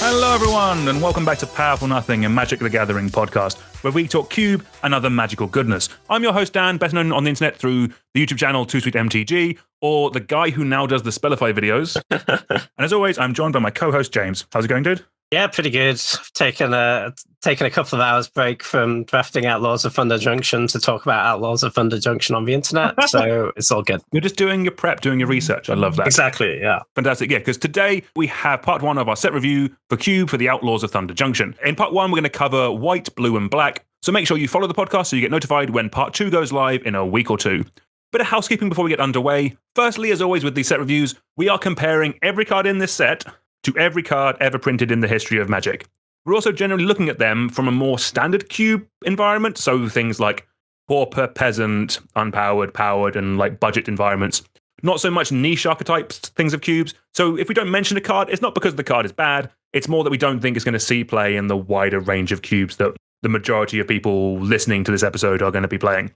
Hello everyone, and welcome back to Powerful Nothing, a Magic the Gathering podcast, where we talk cube and other magical goodness. I'm your host Dan, better known on the internet through the YouTube channel 2SweetMTG, or the guy who now does the Spellify videos. And as always, I'm joined by my co-host James. How's it going, dude? Yeah, pretty good. Taken a couple of hours break from drafting Outlaws of Thunder Junction to talk about Outlaws of Thunder Junction on the internet, so it's all good. You're just doing your prep, doing your research. I love that. Exactly, yeah. Fantastic, yeah, because today we have part one of our set review for Cube for the Outlaws of Thunder Junction. In part one, we're going to cover white, blue, and black, so make sure you follow the podcast so you get notified when part two goes live in a week or two. Bit of housekeeping before we get underway. Firstly, as always with these set reviews, we are comparing every card in this set to every card ever printed in the history of Magic. We're also generally looking at them from a more standard cube environment, so things like pauper, peasant, unpowered, powered, and like budget environments. Not so much niche archetypes, things of cubes. So if we don't mention a card, it's not because the card is bad, it's more that we don't think it's going to see play in the wider range of cubes that the majority of people listening to this episode are going to be playing.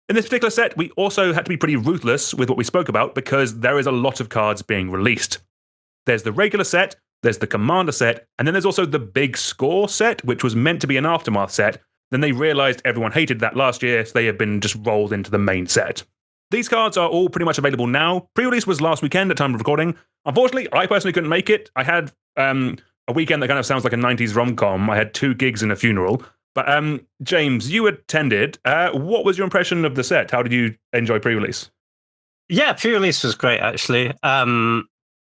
In this particular set, we also had to be pretty ruthless with what we spoke about because there is a lot of cards being released. There's the regular set, there's the Commander set, and then there's also the Big Score set, which was meant to be an Aftermath set. Then they realized everyone hated that last year, so they have been just rolled into the main set. These cards are all pretty much available now. Pre-release was last weekend at time of recording. Unfortunately, I personally couldn't make it. I had a weekend that kind of sounds like a 90s rom-com. I had 2 gigs and a funeral. But James, you attended. What was your impression of the set? How did you enjoy pre-release? Yeah, pre-release was great, actually.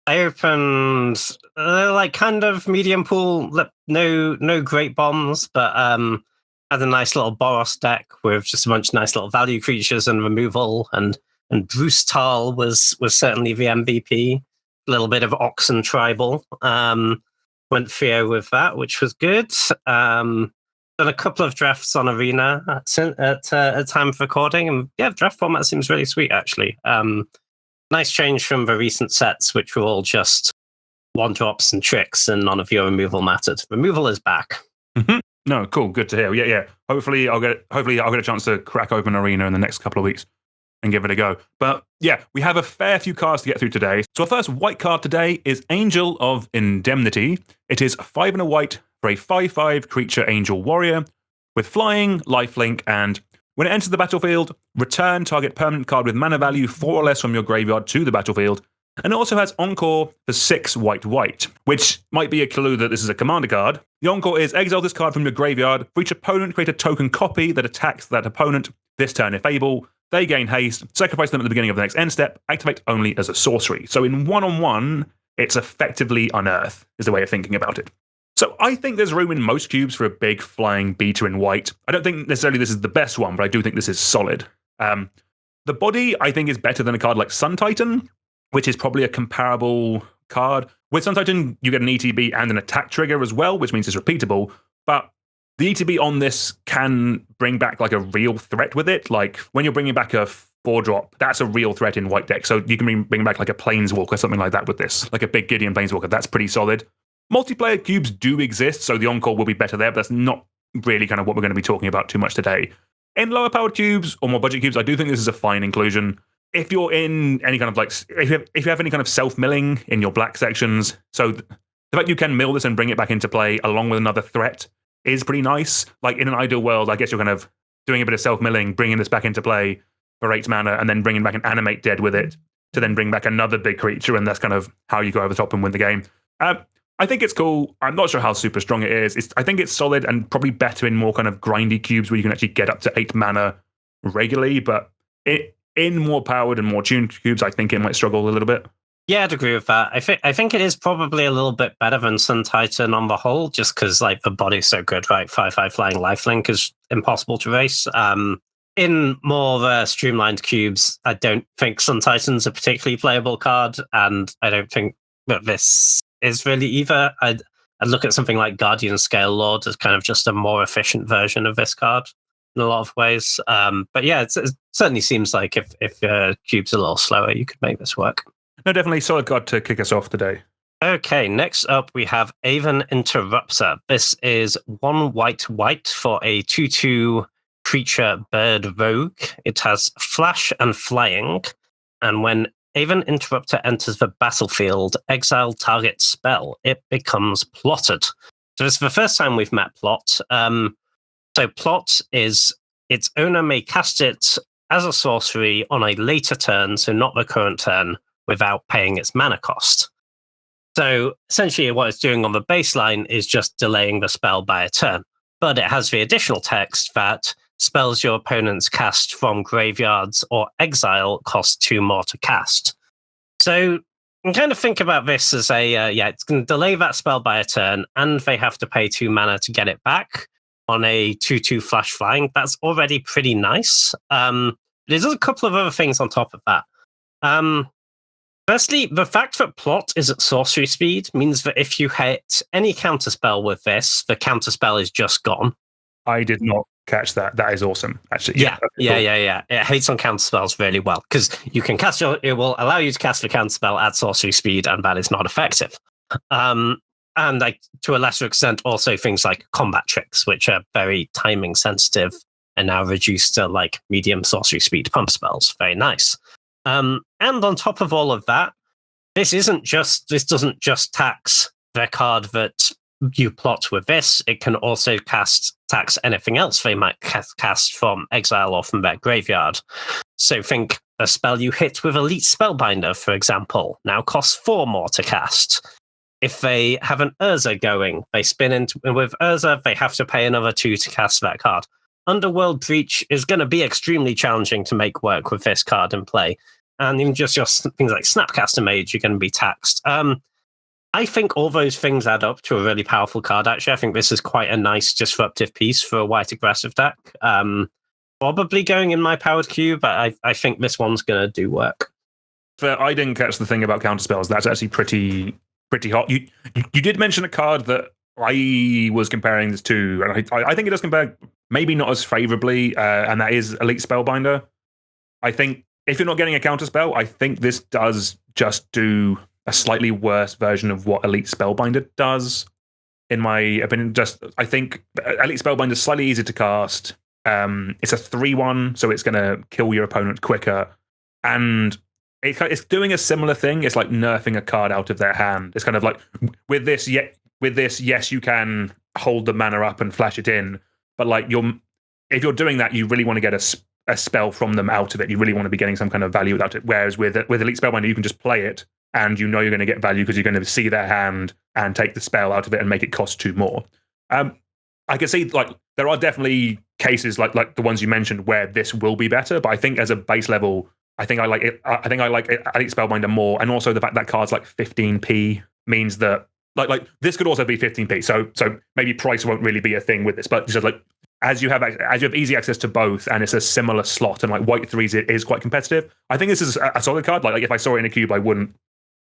I opened like kind of medium pool, no great bombs, but had a nice little Boros deck with just a bunch of nice little value creatures and removal, and Bruce Tal was certainly the MVP. A little bit of Oxen Tribal. Went Theo with that, which was good. Done a couple of drafts on Arena at time of recording, and yeah, the draft format seems really sweet, actually. Nice change from the recent sets, which were all just one-drops and tricks, and none of your removal mattered. Removal is back. Mm-hmm. No, cool, good to hear. Yeah. Hopefully, I'll get a chance to crack open Arena in the next couple of weeks and give it a go. But yeah, we have a fair few cards to get through today. So our first white card today is Angel of Indemnity. It is 5 and a white for a 5/5 creature Angel Warrior with flying, lifelink, and when it enters the battlefield, return target permanent card with mana value 4 or less from your graveyard to the battlefield. And it also has Encore for 6 white, which might be a clue that this is a commander card. The Encore is exile this card from your graveyard. For each opponent, create a token copy that attacks that opponent. This turn, if able, they gain haste, sacrifice them at the beginning of the next end step, activate only as a sorcery. So in one-on-one, it's effectively Unearth, is the way of thinking about it. So I think there's room in most cubes for a big flying beta in white. I don't think necessarily this is the best one, but I do think this is solid. The body, I think, is better than a card like Sun Titan, which is probably a comparable card. With Sun Titan, you get an ETB and an attack trigger as well, which means it's repeatable. But the ETB on this can bring back like a real threat with it. Like when you're bringing back a 4-drop, that's a real threat in white deck. So you can bring back like a Planeswalker, something like that with this. Like a big Gideon Planeswalker, that's pretty solid. Multiplayer cubes do exist, so the Encore will be better there, but that's not really kind of what we're going to be talking about too much today. In lower powered cubes or more budget cubes, I do think this is a fine inclusion. If you're in any kind of like, if you have any kind of self-milling in your black sections, so the fact you can mill this and bring it back into play along with another threat is pretty nice. Like in an ideal world, I guess you're kind of doing a bit of self-milling, bringing this back into play for 8 mana, and then bringing back an Animate Dead with it to then bring back another big creature, and that's kind of how you go over the top and win the game. I think it's cool. I'm not sure how super strong it is. I think it's solid and probably better in more kind of grindy cubes where you can actually get up to 8 mana regularly, but in more powered and more tuned cubes, I think it might struggle a little bit. Yeah, I'd agree with that. I think it is probably a little bit better than Sun Titan on the whole, just because like the body's so good, right? 5/5 flying lifelink is impossible to race. In more streamlined cubes, I don't think Sun Titan's a particularly playable card, and I don't think that this is really either. I'd look at something like Guardian Scale Lord as kind of just a more efficient version of this card in a lot of ways. But yeah, it certainly seems like if cube's a little slower, you could make this work. No, definitely solid card to kick us off today. Okay, next up we have Aven Interrupter. This is 1 white for a 2/2 creature bird rogue. It has flash and flying, and when Haven Interrupter enters the battlefield, exile target spell. It becomes plotted. So this is the first time we've met plot. So plot is its owner may cast it as a sorcery on a later turn, so not the current turn, without paying its mana cost. So essentially what it's doing on the baseline is just delaying the spell by a turn. But it has the additional text that spells your opponents cast from graveyards or exile cost 2 more to cast. So you can kind of think about this as it's going to delay that spell by a turn, and they have to pay 2 mana to get it back on a 2/2 flash flying. That's already pretty nice. There's a couple of other things on top of that. Firstly, the fact that plot is at sorcery speed means that if you hit any counterspell with this, the counterspell is just gone. I did not catch that. That is awesome, actually. Yeah. It hates on counterspells really well because you can cast it will allow you to cast the counterspell at sorcery speed, and that is not effective. And like to a lesser extent, also things like combat tricks, which are very timing sensitive and now reduced to like medium sorcery speed pump spells. Very nice. And on top of all of that, this doesn't just tax the card that you plot with this. It can also tax anything else they might cast from exile or from their graveyard. So think a spell you hit with Elite Spellbinder, for example, now costs 4 more to cast. If they have an Urza going, they spin into with Urza, they have to pay another 2 to cast that card. Underworld Breach is going to be extremely challenging to make work with this card in play. And even just things like Snapcaster Mage, you're going to be taxed. I think all those things add up to a really powerful card, actually. I think this is quite a nice disruptive piece for a white aggressive deck. Probably going in my powered queue, but I think this one's going to do work. I didn't catch the thing about counterspells. That's actually pretty hot. You did mention a card that I was comparing this to, and I think it does compare, maybe not as favorably, and that is Elite Spellbinder. I think if you're not getting a counterspell, I think this does just do a slightly worse version of what Elite Spellbinder does, in my opinion. I think Elite Spellbinder is slightly easier to cast. It's a 3/1, so it's going to kill your opponent quicker, and it's doing a similar thing. It's like nerfing a card out of their hand. It's kind of like with this, yes, you can hold the mana up and flash it in, but like if you're doing that, you really want to get a spell from them out of it. You really want to be getting some kind of value out of it. Whereas with Elite Spellbinder, you can just play it, and you know you're going to get value because you're going to see their hand and take the spell out of it and make it cost 2 more. I can see like there are definitely cases like the ones you mentioned where this will be better, but I think as a base level, I think I like it. I think I like Elite Spellbinder more, and also the fact that card's like 15p means that like this could also be 15p. So maybe price won't really be a thing with this, but just like as you have easy access to both, and it's a similar slot, and like white 3s it is quite competitive. I think this is a solid card. Like if I saw it in a cube, I wouldn't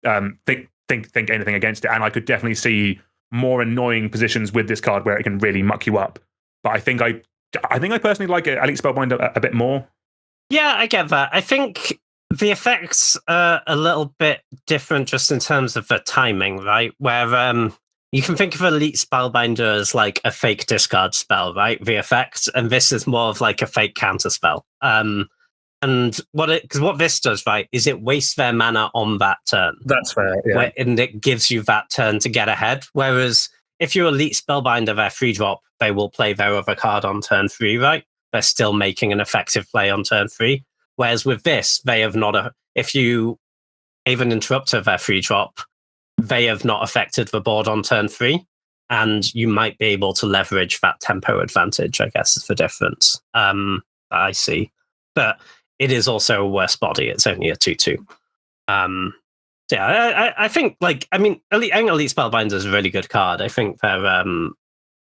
think anything against it, and I could definitely see more annoying positions with this card where it can really muck you up. But I think I personally like Elite Spellbinder a bit more. Yeah, I get that. I think the effects are a little bit different just in terms of the timing, right? Where you can think of Elite Spellbinder as like a fake discard spell, right? The effects, and this is more of like a fake counter spell. And what this does, right, is it wastes their mana on that turn. That's fair, yeah. And it gives you that turn to get ahead. Whereas if you Elite Spellbinder their 3-drop, they will play their other card on turn 3, right? They're still making an effective play on turn 3. Whereas with this, they have not. If you even Interrupter their 3-drop, they have not affected the board on turn 3, and you might be able to leverage that tempo advantage, I guess is the difference. I see. But it is also a worse body. It's only a 2/2. I think, Elite Spellbinder is a really good card. I think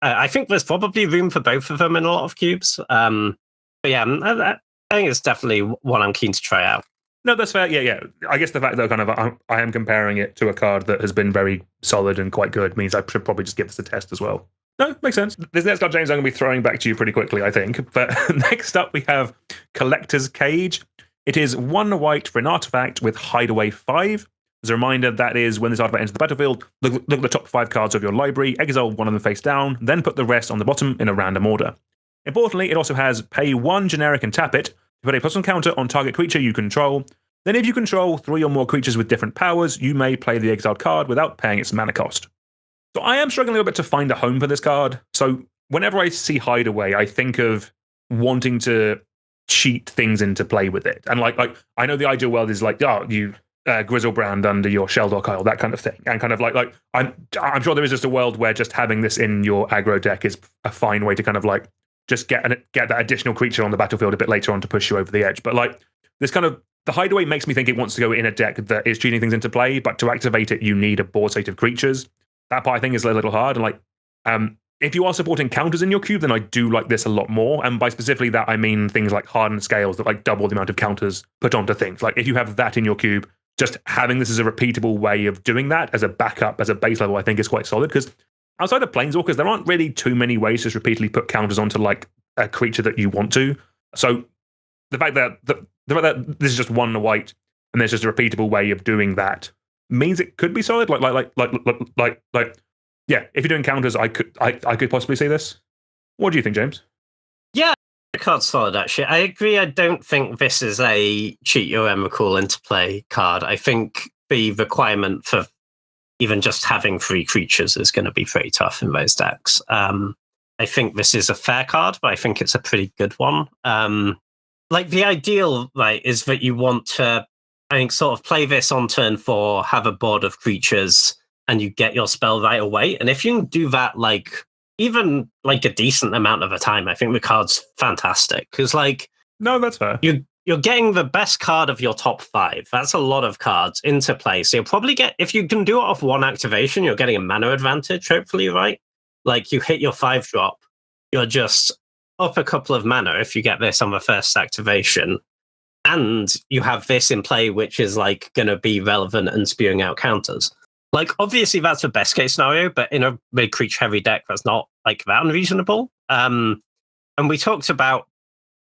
I think there's probably room for both of them in a lot of cubes. But yeah, I think it's definitely one I'm keen to try out. No, that's fair. Yeah. I guess the fact that I am comparing it to a card that has been very solid and quite good means I should probably just give this a test as well. No, makes sense. This next card, James, I'm going to be throwing back to you pretty quickly, I think. But next up, we have Collector's Cage. It is 1 white for an artifact with Hideaway 5. As a reminder, that is when this artifact enters the battlefield, look at the top 5 cards of your library, exile one of them face down, then put the rest on the bottom in a random order. Importantly, it also has pay 1 generic and tap it, to put a +1 counter on target creature you control, Then if you control 3 or more creatures with different powers, you may play the exiled card without paying its mana cost. So I am struggling a little bit to find a home for this card. So whenever I see Hideaway, I think of wanting to cheat things into play with it. And like I know the ideal world is like, oh, you Grizzlebrand under your Shelldock Isle, that kind of thing. And kind of like I'm sure there is just a world where just having this in your aggro deck is a fine way to kind of like just get that additional creature on the battlefield a bit later on to push you over the edge. But like this kind of the Hideaway makes me think it wants to go in a deck that is cheating things into play, but to activate it, you need a board state of creatures. That part I think is a little hard. And like, if you are supporting counters in your cube, then I do like this a lot more. And by specifically that, I mean things like hardened scales that like double the amount of counters put onto things. Like if you have that in your cube, just having this as a repeatable way of doing that as a backup, as a base level, I think is quite solid. Because outside of Planeswalkers, there aren't really too many ways to just repeatedly put counters onto like a creature that you want to. So the fact that this is just 1 white and there's just a repeatable way of doing that means it could be solid. Yeah, if you're doing counters, I could possibly see this. What do you think, James? Yeah, the card's solid, actually. I agree. I don't think this is a cheat your Emrakul into play card. I think the requirement for even just having 3 creatures is going to be pretty tough in those decks. I think this is a fair card, but I think it's a pretty good one. Like the ideal, right, is that you want to, I think, sort of play this on turn 4, have a board of creatures, and you get your spell right away. And if you can do that, like, even like a decent amount of the time, I think the card's fantastic. Because, like, no, that's fair. You're getting the best card of your top 5. That's a lot of cards into play. So you'll probably get, if you can do it off 1 activation, you're getting a mana advantage, hopefully, right? Like, you hit your 5-drop, you're just up a couple of mana if you get this on the first activation. And you have this in play, which is, like, going to be relevant and spewing out counters. Like, obviously, that's the best case scenario, but in a big creature-heavy deck, that's not, like, that unreasonable. And we talked about,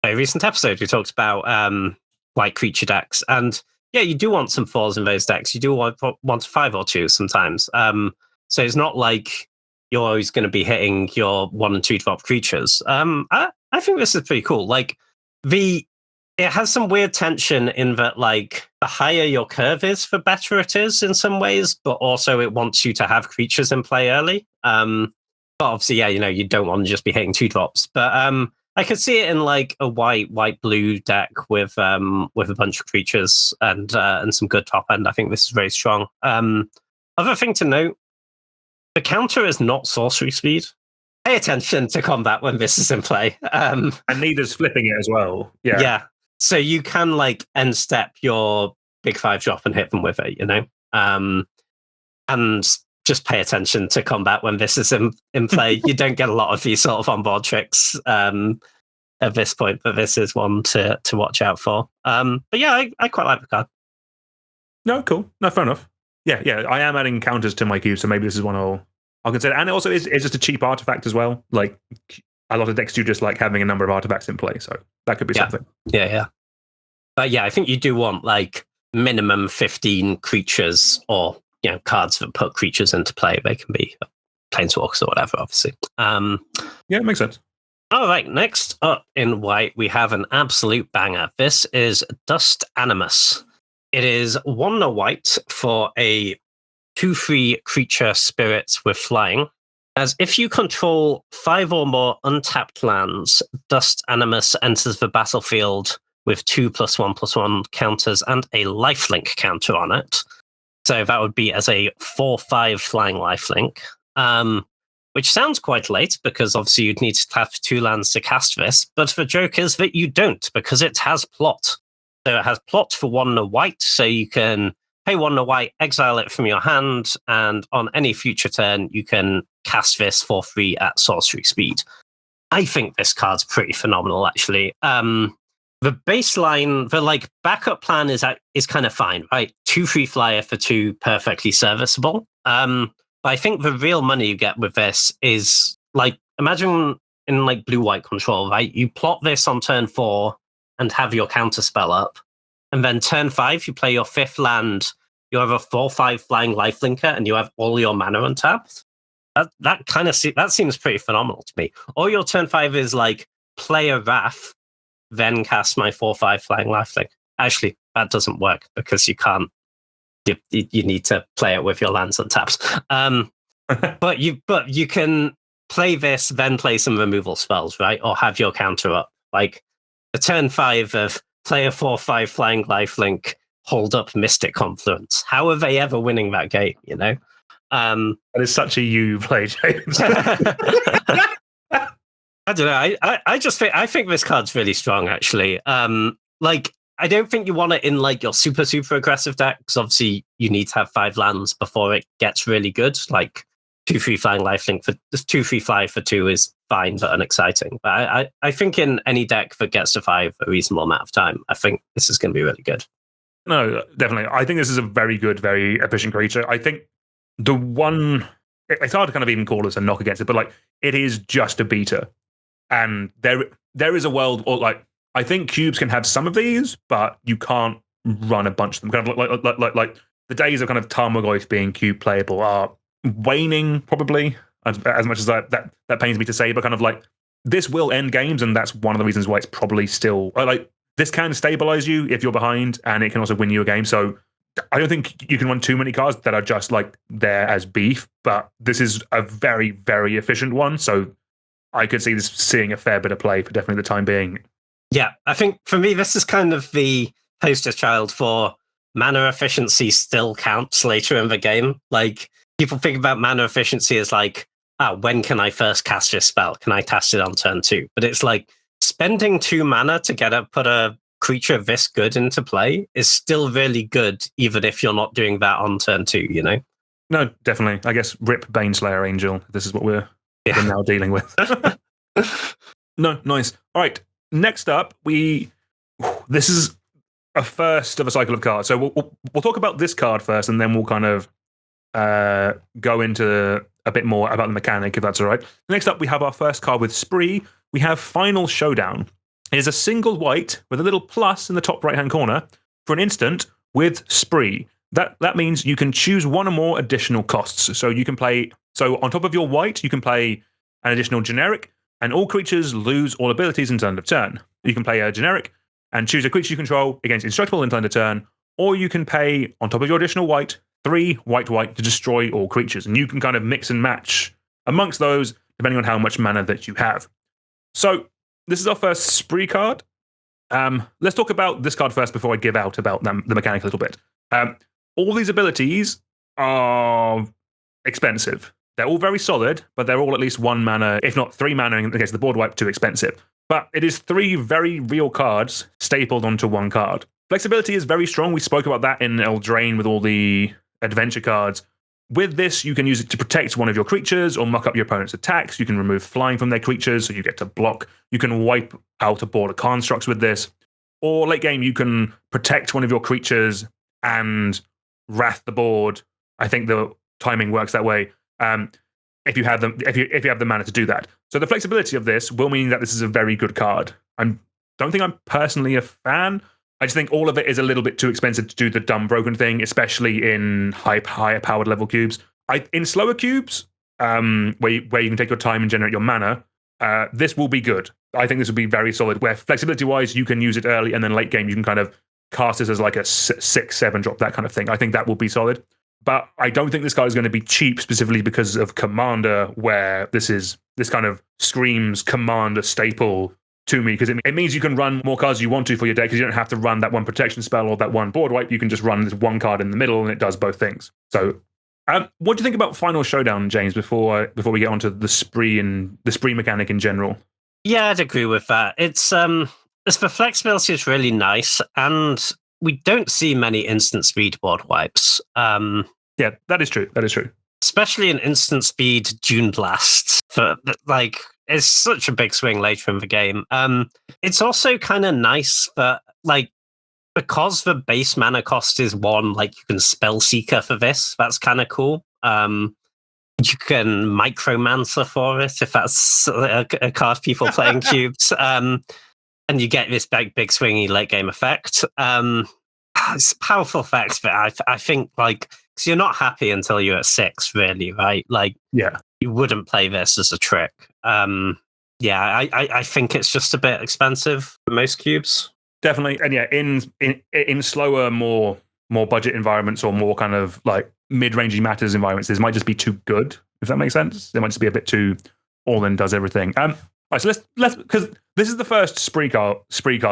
a recent episode, we talked about white creature decks. And, yeah, you do want some 4s in those decks. You do want a 5 or 2 sometimes. So it's not like you're always going to be hitting your 1 and 2 drop creatures. I think this is pretty cool. Like, it has some weird tension in that, like, the higher your curve is, the better it is in some ways, but also it wants you to have creatures in play early. But obviously, yeah, you don't want to just be hitting 2 drops. But I could see it in like a white-blue deck with a bunch of creatures and some good top end. I think this is very strong. Other thing to note, the counter is not sorcery speed. Pay attention to combat when this is in play. And neither's flipping it as well. Yeah. Yeah. So you can like end step your big 5-drop and hit them with it, and just pay attention to combat when this is in play. You don't get a lot of these sort of onboard tricks at this point, but this is one to watch out for. But yeah, I quite like the card. No, cool. No, fair enough. Yeah. I am adding counters to my cube, so maybe this is one I'll consider. And it also is just a cheap artifact as well. Like a lot of decks do just like having a number of artifacts in play, so that could be something. Yeah. But yeah, I think you do want like minimum 15 creatures or cards that put creatures into play. They can be planeswalkers or whatever, obviously. Yeah, it makes sense. All right, next up in white, we have an absolute banger. This is Dust Animus. It is 1 white for a 2/3 creature spirit with flying. As if you control 5 or more untapped lands, Dust Animus enters the battlefield with 2+1/+1 counters and a lifelink counter on it. So that would be as a 4/5 flying lifelink, which sounds quite late because obviously you'd need to tap 2 lands to cast this. But the joke is that you don't, because it has plot. So it has plot for 1 white, so you can pay 1 white, exile it from your hand, and on any future turn, you can cast this for free at sorcery speed. I think this card's pretty phenomenal, actually. The baseline, the like backup plan is kind of fine, right? 2/3 flyer for 2, perfectly serviceable. But I think the real money you get with this is like, imagine in like blue-white control, right? You plot this on turn 4 and have your counter spell up. And then turn 5, you play your 5th land, you have a 4/5 flying lifelinker, and you have all your mana untapped. That seems pretty phenomenal to me. Or your turn 5 is like, play a Wrath, then cast my 4/5 flying lifelink. Actually, that doesn't work because you can't. You need to play it with your lands and taps. But you can play this, then play some removal spells, right? Or have your counter up. Like a turn 5 of play a 4/5 flying lifelink, hold up Mystic Confluence. How are they ever winning that game, you know? That is such a you play, James. I don't know. I think this card's really strong, actually. Like, I don't think you want it in like your super, super aggressive deck, because obviously you need to have 5 lands before it gets really good. Like 2/3 flying lifelink for 2/3 fly for 2 is fine but unexciting. But I think in any deck that gets to 5 a reasonable amount of time, I think this is going to be really good. No, definitely. I think this is a very good, very efficient creature. I think the one, it's hard to kind of even call this a knock against it, but like it is just a beta. And there is a world, or like, I think cubes can have some of these, but you can't run a bunch of them. Kind of like the days of kind of Tarmogoyf being cube playable are waning, probably, as much as that pains me to say, but kind of like this will end games, and that's one of the reasons why it's probably still like this can stabilize you if you're behind, and it can also win you a game. So I don't think you can run too many cards that are just like there as beef, but this is a very, very efficient one. So I could see this seeing a fair bit of play for definitely the time being. Yeah, I think for me, this is kind of the poster child for mana efficiency still counts later in the game. Like, people think about mana efficiency as like, when can I first cast this spell? Can I cast it on turn 2? But it's like spending 2 mana to put a creature this good into play is still really good, even if you're not doing that on turn 2, you know? No, definitely. I guess rip Baneslayer Angel. This is what we're now dealing with. No, nice. All right. Next up, this is a first of a cycle of cards. So we'll talk about this card first, and then we'll kind of go into a bit more about the mechanic, if that's all right. Next up, we have our first card with Spree. We have Final Showdown. It is a single white with a little plus in the top right-hand corner for an instant with Spree. That means you can choose one or more additional costs. So you can play. So on top of your white, you can play an additional generic, and all creatures lose all abilities until end of turn. You can play a generic and choose a creature you control against indestructible until end of turn, or you can pay, on top of your additional white, 3 white to destroy all creatures. And you can kind of mix and match amongst those, depending on how much mana that you have. So this is our first Spree card. Let's talk about this card first before I give out about the mechanic a little bit. All these abilities are expensive. They're all very solid, but they're all at least 1 mana, if not 3 mana in the case of the board wipe, too expensive. But it is 3 very real cards stapled onto 1 card. Flexibility is very strong. We spoke about that in Eldraine with all the adventure cards. With this, you can use it to protect one of your creatures or muck up your opponent's attacks. You can remove flying from their creatures, so you get to block. You can wipe out a board of constructs with this. Or late game, you can protect one of your creatures and wrath the board. I think the timing works that way. If you have the mana to do that. So the flexibility of this will mean that this is a very good card. I don't think I'm personally a fan. I just think all of it is a little bit too expensive to do the dumb broken thing, especially in higher powered level cubes. In slower cubes, where you can take your time and generate your mana, this will be good. I think this will be very solid, where flexibility wise, you can use it early, and then late game, you can kind of cast this as like a 6/7 drop, that kind of thing. I think that will be solid. But I don't think this card is going to be cheap specifically because of Commander, where this kind of screams Commander staple to me, because it means you can run more cards you want to for your deck, because you don't have to run that 1 protection spell or that 1 board wipe. You can just run this 1 card in the middle, and it does both things. So what do you think about Final Showdown, James, before we get onto the spree mechanic in general? Yeah, I'd agree with that. It's the flexibility is really nice, and we don't see many instant speed board wipes. Yeah, that is true. That is true. Especially in instant speed June Blast. It's such a big swing later in the game. It's also kind of nice that, because the base mana cost is 1, you can Spell Seeker for this. That's kind of cool. You can Micromancer for it, if that's a card people playing cubes. And you get this big swingy late game effect. It's a powerful effect, but I think because you're not happy until you're at 6, really, right? Yeah, you wouldn't play this as a trick. I think it's just a bit expensive for most cubes. definitely. And yeah, in slower, more budget environments or more kind of like mid-rangey matters environments, this might just be too good. If that makes sense, it might just be a bit too all in does everything. Right, so let's because this is the first spree card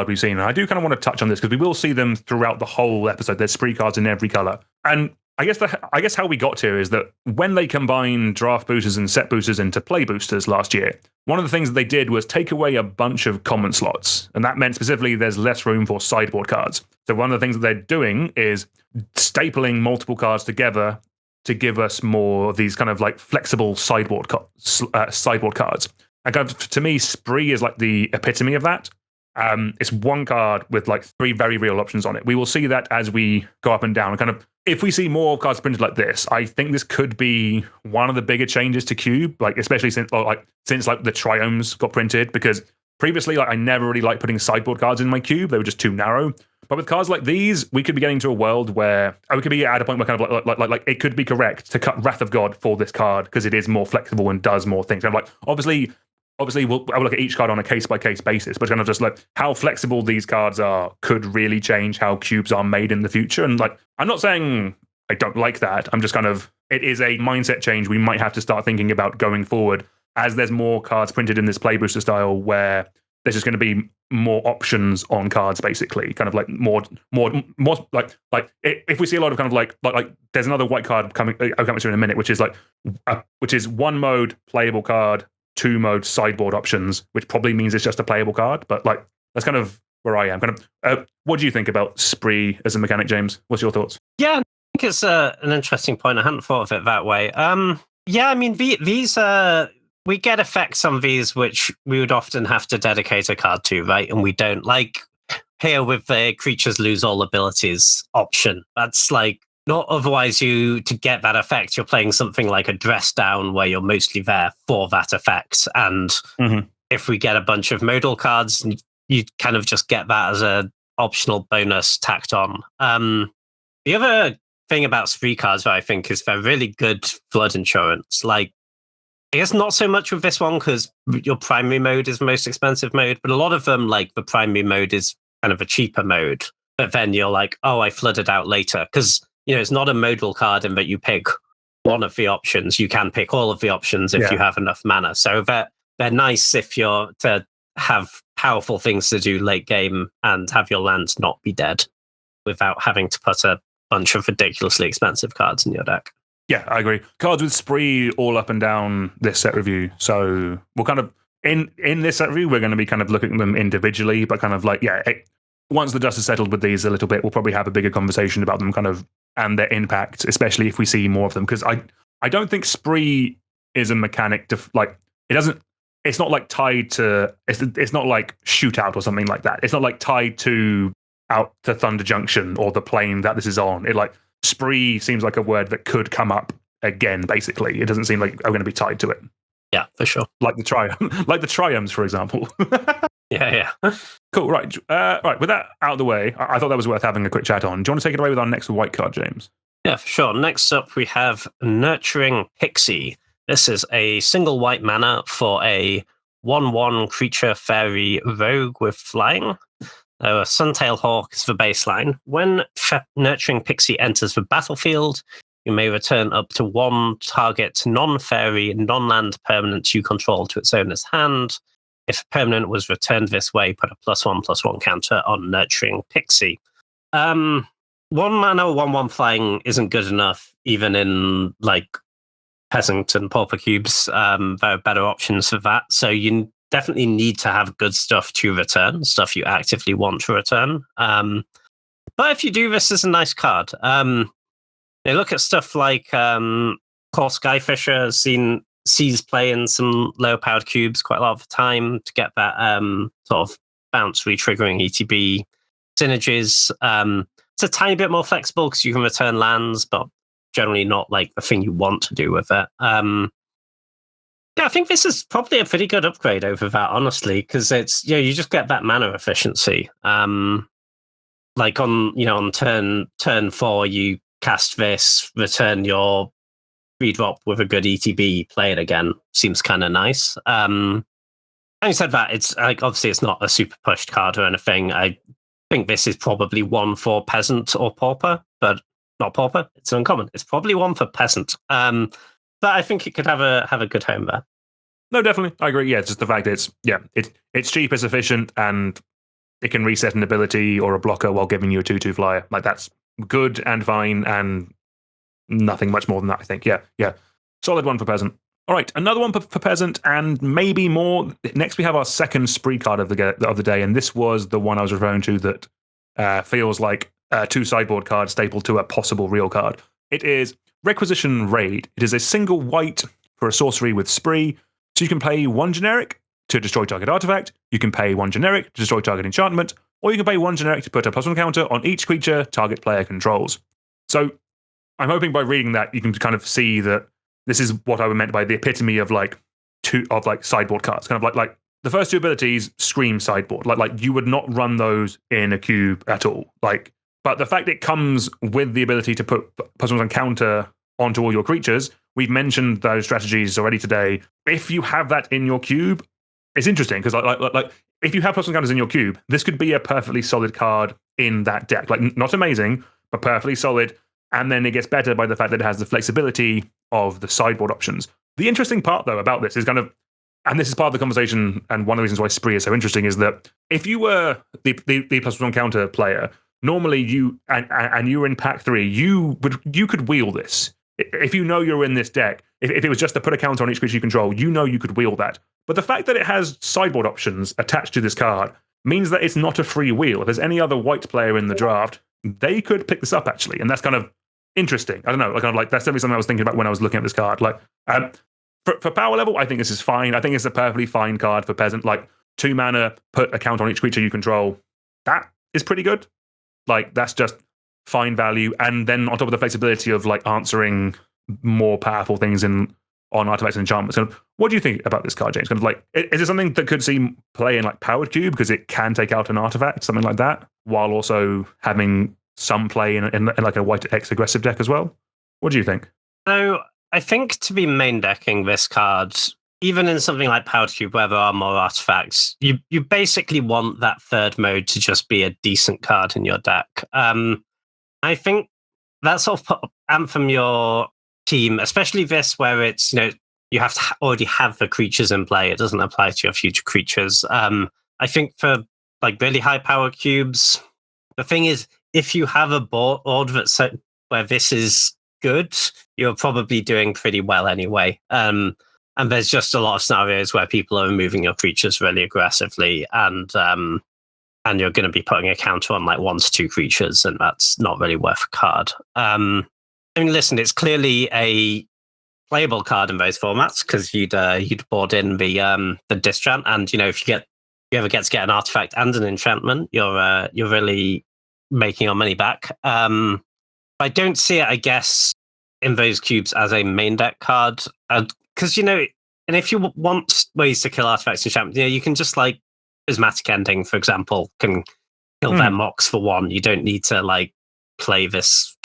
we've seen, and I do kind of want to touch on this because we will see them throughout the whole episode. There's spree cards in every color, and I guess how we got here is that when they combined draft boosters and set boosters into play boosters last year, one of the things that they did was take away a bunch of common slots, and that meant specifically there's less room for sideboard cards. So one of the things that they're doing is stapling multiple cards together to give us more of these kind of like flexible sideboard cards. And kind of, to me, spree is like the epitome of that. It's one card with like 3 very real options on it. We will see that as we go up and down. Kind of, if we see more cards printed like this, I think this could be one of the bigger changes to Cube, like especially since the triomes got printed. Because previously, like I never really liked putting sideboard cards in my Cube; they were just too narrow. But with cards like these, we could be getting to a world where we could be at a point where kind of like it could be correct to cut Wrath of God for this card because it is more flexible and does more things. And like obviously we'll look at each card on a case-by-case basis, but kind of just like how flexible these cards are could really change how cubes are made in the future. And like, I'm not saying I don't like that. I'm just kind of, it is a mindset change we might have to start thinking about going forward as there's more cards printed in this play booster style where there's just going to be more options on cards, basically. Kind of like more like if we see a lot of kind of like there's another white card coming I'll come to in a minute, which is one mode playable card, 2 mode sideboard options, which probably means it's just a playable card. But like that's kind of where I am. Kind of, what do you think about spree as a mechanic, James? What's your thoughts? Yeah, I think it's an interesting point. I hadn't thought of it that way. Yeah, I mean these we get effects on these which we would often have to dedicate a card to, right? And we don't, like here with the creatures lose all abilities option. That's like not otherwise to get that effect, you're playing something like a dress down where you're mostly there for that effect. And if we get a bunch of modal cards, you kind of just get that as a optional bonus tacked on. The other thing about spree cards that I think is they're really good flood insurance. Like, I guess not so much with this one because your primary mode is the most expensive mode, but a lot of them, like the primary mode is kind of a cheaper mode. But then you're like, oh, I flooded out later. Because, it's not a modal card in that you pick one of the options. You can pick all of the options if you have enough mana. So they're nice if you're to have powerful things to do late game and have your lands not be dead without having to put a bunch of ridiculously expensive cards in your deck. Yeah, I agree. Cards with spree all up and down this set review. So we'll kind of, in this set review, we're going to be kind of looking at them individually, but kind of like, once the dust is settled with these a little bit, we'll probably have a bigger conversation about them kind of and their impact, especially if we see more of them. Because I don't think spree is a mechanic to, like, it's not like tied to, it's not like shootout or something like that. It's not like tied to out to Thunder Junction or the plane that this is on. It like, spree seems like a word that could come up again, basically. It doesn't seem like I'm going to be tied to it. Yeah, for sure. Like the triumphs, for example. Yeah. Cool, right. Right, with that out of the way, I thought that was worth having a quick chat on. Do you want to take it away with our next white card, James? Yeah, for sure. Next up, we have Nurturing Pixie. This is a single white mana for a 1/1 creature fairy rogue with flying. Suntail Hawk is the baseline. When Nurturing Pixie enters the battlefield, you may return up to 1 target non-fairy, non-land permanent you control to its owner's hand. If a permanent was returned this way, put a +1/+1 counter on Nurturing Pixie. 1 mana, 1/1 flying isn't good enough, even in like Peasant and Pauper cubes. There are better options for that. So you definitely need to have good stuff to return, stuff you actively want to return. But if you do, this is a nice card. They look at stuff like Core Skyfisher sees play in some low-powered cubes quite a lot of the time to get that sort of bounce re-triggering ETB synergies. It's a tiny bit more flexible because you can return lands, but generally not like the thing you want to do with it. Yeah, I think this is probably a pretty good upgrade over that, honestly, because it's you just get that mana efficiency. Like on turn 4, you cast this, return your 3-drop with a good ETB, play it again. Seems kind of nice. Having said that, it's like obviously it's not a super pushed card or anything. I think this is probably one for peasant or pauper, but not pauper. It's uncommon. It's probably one for peasant. But I think it could have a good home there. No, definitely, I agree. Yeah, it's just the fact that it's cheap, it's efficient, and it can reset an ability or a blocker while giving you a 2/2 flyer. Like that's good and fine, and nothing much more than that. I think. Yeah, solid one for peasant. All right, another one for peasant, and maybe more. Next, we have our second spree card of the day, and this was the one I was referring to that feels like a 2 sideboard card stapled to a possible real card. It is Requisition Raid. It is a single white for a sorcery with spree. So you can pay 1 generic to destroy target artifact, you can pay 1 generic to destroy target enchantment, or you can pay 1 generic to put a +1 counter on each creature target player controls. So I'm hoping by reading that you can kind of see that this is what I meant by the epitome of sideboard cards. Kind of like the first 2 abilities scream sideboard. Like you would not run those in a cube at all. But the fact it comes with the ability to put +1 counter onto all your creatures. We've mentioned those strategies already today. If you have that in your cube, it's interesting because like if you have +1 counters in your cube, this could be a perfectly solid card in that deck. Like not amazing, but perfectly solid. And then it gets better by the fact that it has the flexibility of the sideboard options. The interesting part though about this is kind of, and this is part of the conversation, and one of the reasons why spree is so interesting is that if you were the +1 counter player, normally you and you were in pack 3, you could wheel this. If you know you're in this deck, if it was just to put a counter on each creature you control, you know you could wheel that. But the fact that it has sideboard options attached to this card means that it's not a free wheel. If there's any other white player in the draft, they could pick this up actually, and that's kind of interesting. I don't know, that's definitely something I was thinking about when I was looking at this card. For power level, I think this is fine. I think it's a perfectly fine card for peasant. 2 mana, put a counter on each creature you control. That is pretty good. That's just fine value, and then on top of the flexibility of answering more powerful things on artifacts and enchantments. So what do you think about this card, James? Kind of is it something that could see play in powered cube because it can take out an artifact, something like that, while also having some play in a white X aggressive deck as well? What do you think? So I think to be main decking this card, even in something like powered cube where there are more artifacts, you basically want that third mode to just be a decent card in your deck. I think that sort of Anthem your team, especially this where it's, you have to already have the creatures in play. It doesn't apply to your future creatures. I think for really high power cubes, the thing is, if you have a board that's where this is good, you're probably doing pretty well anyway. And there's just a lot of scenarios where people are removing your creatures really aggressively, and you're going to be putting a counter on 1 to 2 creatures, and that's not really worth a card. Listen, it's clearly a playable card in both formats because you'd board in the distrant, and if you ever get to get an artifact and an enchantment, you're really making your money back. I don't see it, I guess, in those cubes as a main deck card because and if you want ways to kill artifacts and enchantments, you can just Prismatic Ending, for example, can kill their mocks for 1. You don't need to play this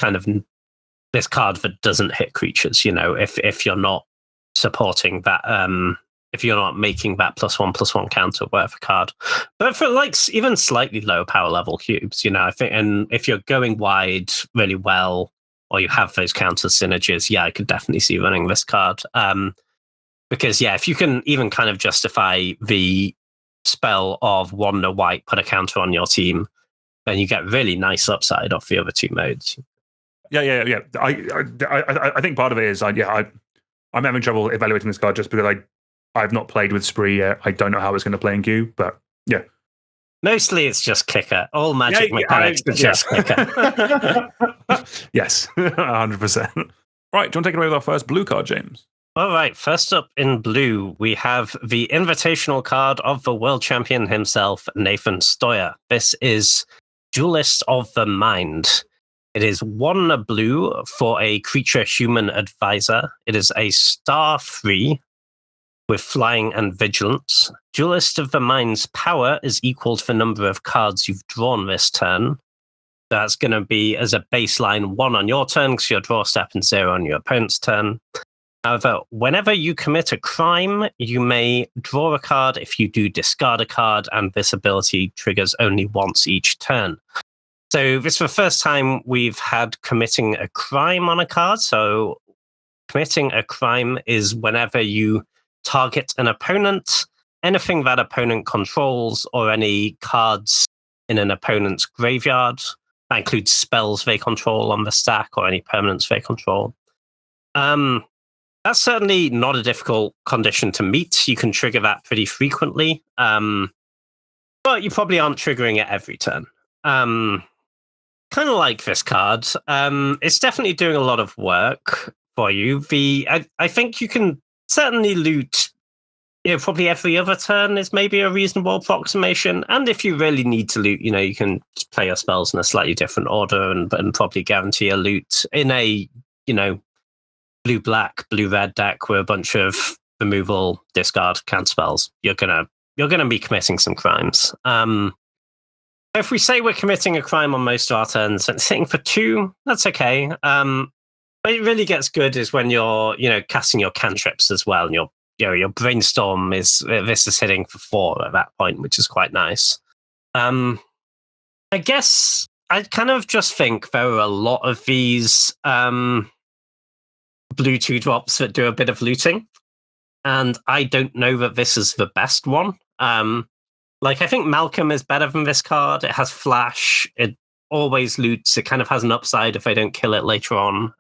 this card that doesn't hit creatures. If you're not supporting that, if you're not making that +1/+1 counter worth a card. But for even slightly low power level cubes, I think, and if you're going wide really well, or you have those counter synergies, I could definitely see running this card. Because if you can even kind of justify the spell of Wander White, put a counter on your team, then you get really nice upside off the other 2 modes. Yeah. I think part of it is I'm having trouble evaluating this card just because I've not played with spree yet. I don't know how it's going to play in queue, but yeah. Mostly it's just clicker. All magic mechanics are just clicker. Yes, 100%. Right, do you want to take it away with our first blue card, James? All right, first up in blue, we have the invitational card of the world champion himself, Nathan Stoyer. This is Duelist of the Mind. It is 1 blue for a creature human advisor. It is a star 3 with flying and vigilance. Duelist of the Mind's power is equal to the number of cards you've drawn this turn. That's going to be as a baseline 1 on your turn because your draw step and 0 on your opponent's turn. However, whenever you commit a crime, you may draw a card. If you do, discard a card, and this ability triggers only once each turn. So this is the first time we've had committing a crime on a card. So committing a crime is whenever you target an opponent, anything that opponent controls, or any cards in an opponent's graveyard. That includes spells they control on the stack or any permanents they control. That's certainly not a difficult condition to meet. You can trigger that pretty frequently, but you probably aren't triggering it every turn. Kind of like this card. It's definitely doing a lot of work for you. I think you can certainly loot, probably every other turn is maybe a reasonable approximation. And if you really need to loot, you can play your spells in a slightly different order and probably guarantee a loot in a, blue-black, blue-red deck with a bunch of removal, discard, counter spells. You're gonna be committing some crimes. If we say we're committing a crime on most of our turns and sitting for 2, that's okay. But it really gets good is when you're, casting your cantrips as well, and your brainstorm is hitting for 4 at that point, which is quite nice. I guess I kind of just think there are a lot of these blue 2-drops that do a bit of looting, and I don't know that this is the best one. I think Malcolm is better than this card. It has flash. It always loots. It kind of has an upside if I don't kill it later on.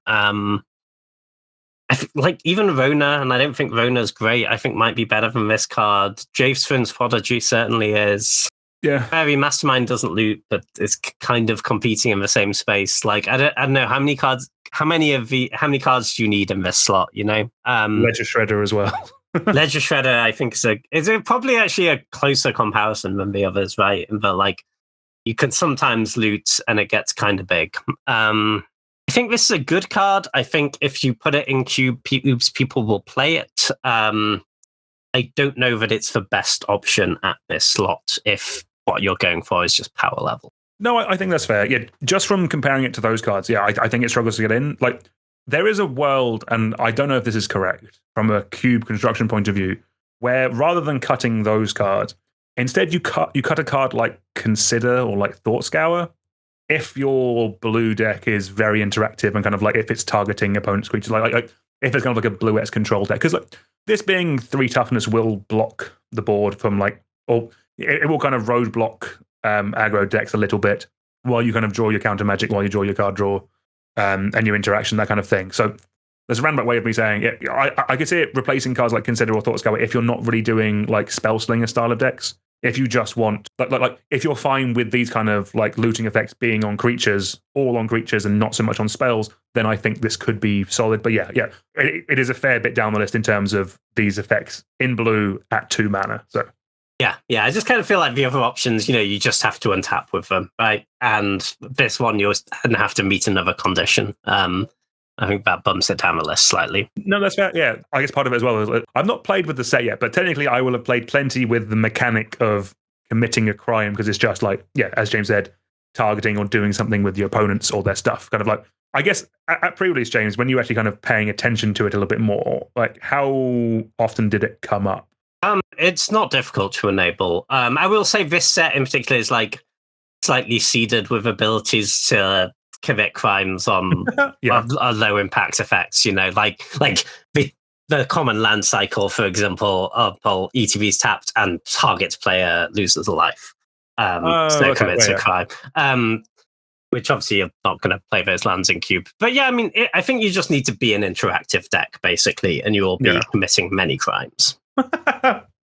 Even Rona, and I don't think Rona's great, I think might be better than this card. Jave's Prodigy certainly is. Yeah. Fairy Mastermind doesn't loot, but it's kind of competing in the same space. I don't know how many cards. How many cards do you need in this slot? Ledger Shredder as well. Ledger Shredder, I think, is it probably actually a closer comparison than the others, right? But you can sometimes loot and it gets kind of big. I think this is a good card. I think if you put it in cube, people will play it. I don't know that it's the best option at this slot if what you're going for is just power level. No, I think that's fair. Yeah, just from comparing it to those cards, yeah, I think it struggles to get in. There is a world, and I don't know if this is correct, from a cube construction point of view, where rather than cutting those cards, instead you cut a card like Consider or like Thought Scour. If your blue deck is very interactive and kind of if it's targeting opponent's creatures, if it's kind of like a blue-X control deck, because this being 3 toughness will block the board from or it will kind of roadblock aggro decks a little bit while you kind of draw your counter magic, while you draw your card draw, and your interaction, that kind of thing. So there's a roundabout way of me saying it. I could see it replacing cards like Consider or Thought Scour if you're not really doing Spell Slinger style of decks. If you just want, if you're fine with these kind of looting effects being on creatures, all on creatures and not so much on spells, then I think this could be solid. But yeah, it is a fair bit down the list in terms of these effects in blue at 2 mana. So. Yeah. I just kind of feel like the other options, you just have to untap with them, right? And this one, you're going to have to meet another condition. I think that bumps it down the list slightly. No, that's fair. Yeah, I guess part of it as well is I've not played with the set yet, but technically I will have played plenty with the mechanic of committing a crime, because it's just as James said, targeting or doing something with your opponents or their stuff. Kind of I guess at pre-release, James, when you actually kind of paying attention to it a little bit more, how often did it come up? It's not difficult to enable. I will say this set in particular is slightly seeded with abilities to commit crimes on low impact effects. The common land cycle, for example, ETB's tapped and target player loses a life. Commits a crime. Which obviously you're not going to play those lands in cube. But yeah, I think you just need to be an interactive deck basically, and you will be committing many crimes.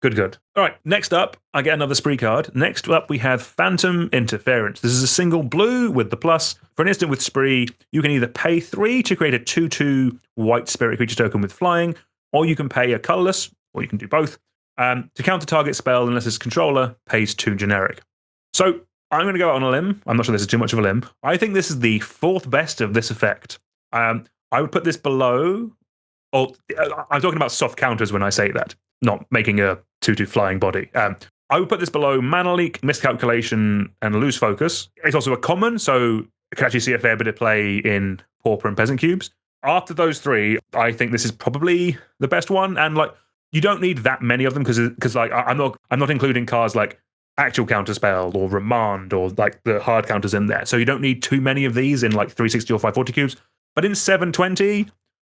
Good. All right, next up, I get another spree card. Next up, we have Phantom Interference. This is a single blue with the plus. For an instant with spree, you can either pay 3 to create a 2/2 white spirit creature token with flying, or you can pay a colorless, or you can do both, to counter target spell unless its controller pays 2 generic. So I'm going to go out on a limb. I'm not sure this is too much of a limb. I think this is the 4th best of this effect. I would put this below, I'm talking about soft counters when I say that, not making a 2/2 flying body. I would put this below Mana Leak, Miscalculation, and Loose Focus. It's also a common, so you can actually see a fair bit of play in Pauper and Peasant cubes. after those three, I think this is probably the best one. And like, you don't need that many of them because like I'm not including cards like Actual Counterspell or Remand or like the hard counters in there. So you don't need too many of these in like 360 or 540 cubes. But in 720,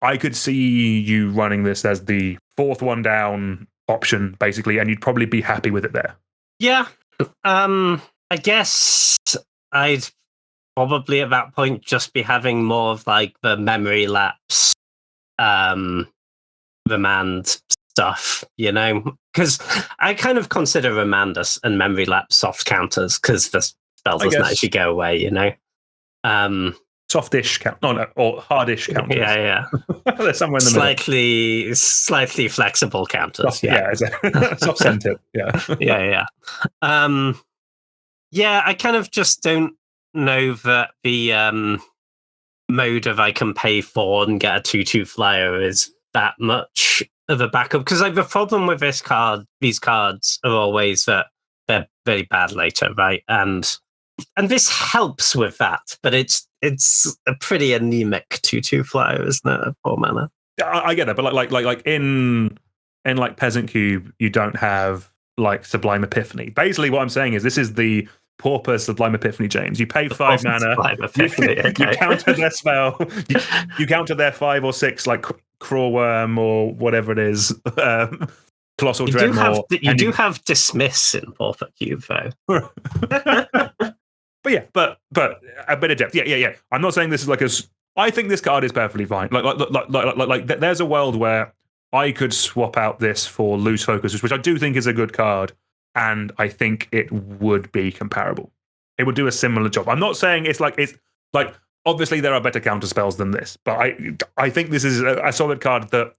I could see you running this as the fourth one down option, basically, and you'd probably be happy with it there. Yeah. I guess I'd probably at that point just be having more of like the memory lapse, remand stuff, you know? Because I kind of consider remand and memory lapse soft counters because the spell doesn't actually go away, you know? Softish count, no, or hardish counters. Yeah. They're somewhere in the slightly flexible counters. Soft scented. Yeah. Yeah, I kind of just don't know that the mode of I can pay 4 and get a 2/2 flyer is that much of a backup. Because like the problem with these cards are always that they're very bad later, right? And this helps with that, but it's a pretty anemic 2/2 flyer, isn't it? A 4 mana. I get that, but like in like Peasant Cube, you don't have like Sublime Epiphany. Basically, what I'm saying is this is the Pauper Sublime Epiphany, James. You pay 5 mana, you counter their spell, you counter their 5 or 6 like Crawl Worm or whatever it is, Colossal Dreadnought. You do have Dismiss in Pauper Cube, though. But a bit of depth. Yeah. I'm not saying this is like I think this card is perfectly fine. Like there's a world where I could swap out this for Loose Focus, which I do think is a good card, and I think it would be comparable. It would do a similar job. I'm not saying it's like obviously there are better counter spells than this, but I think this is a solid card that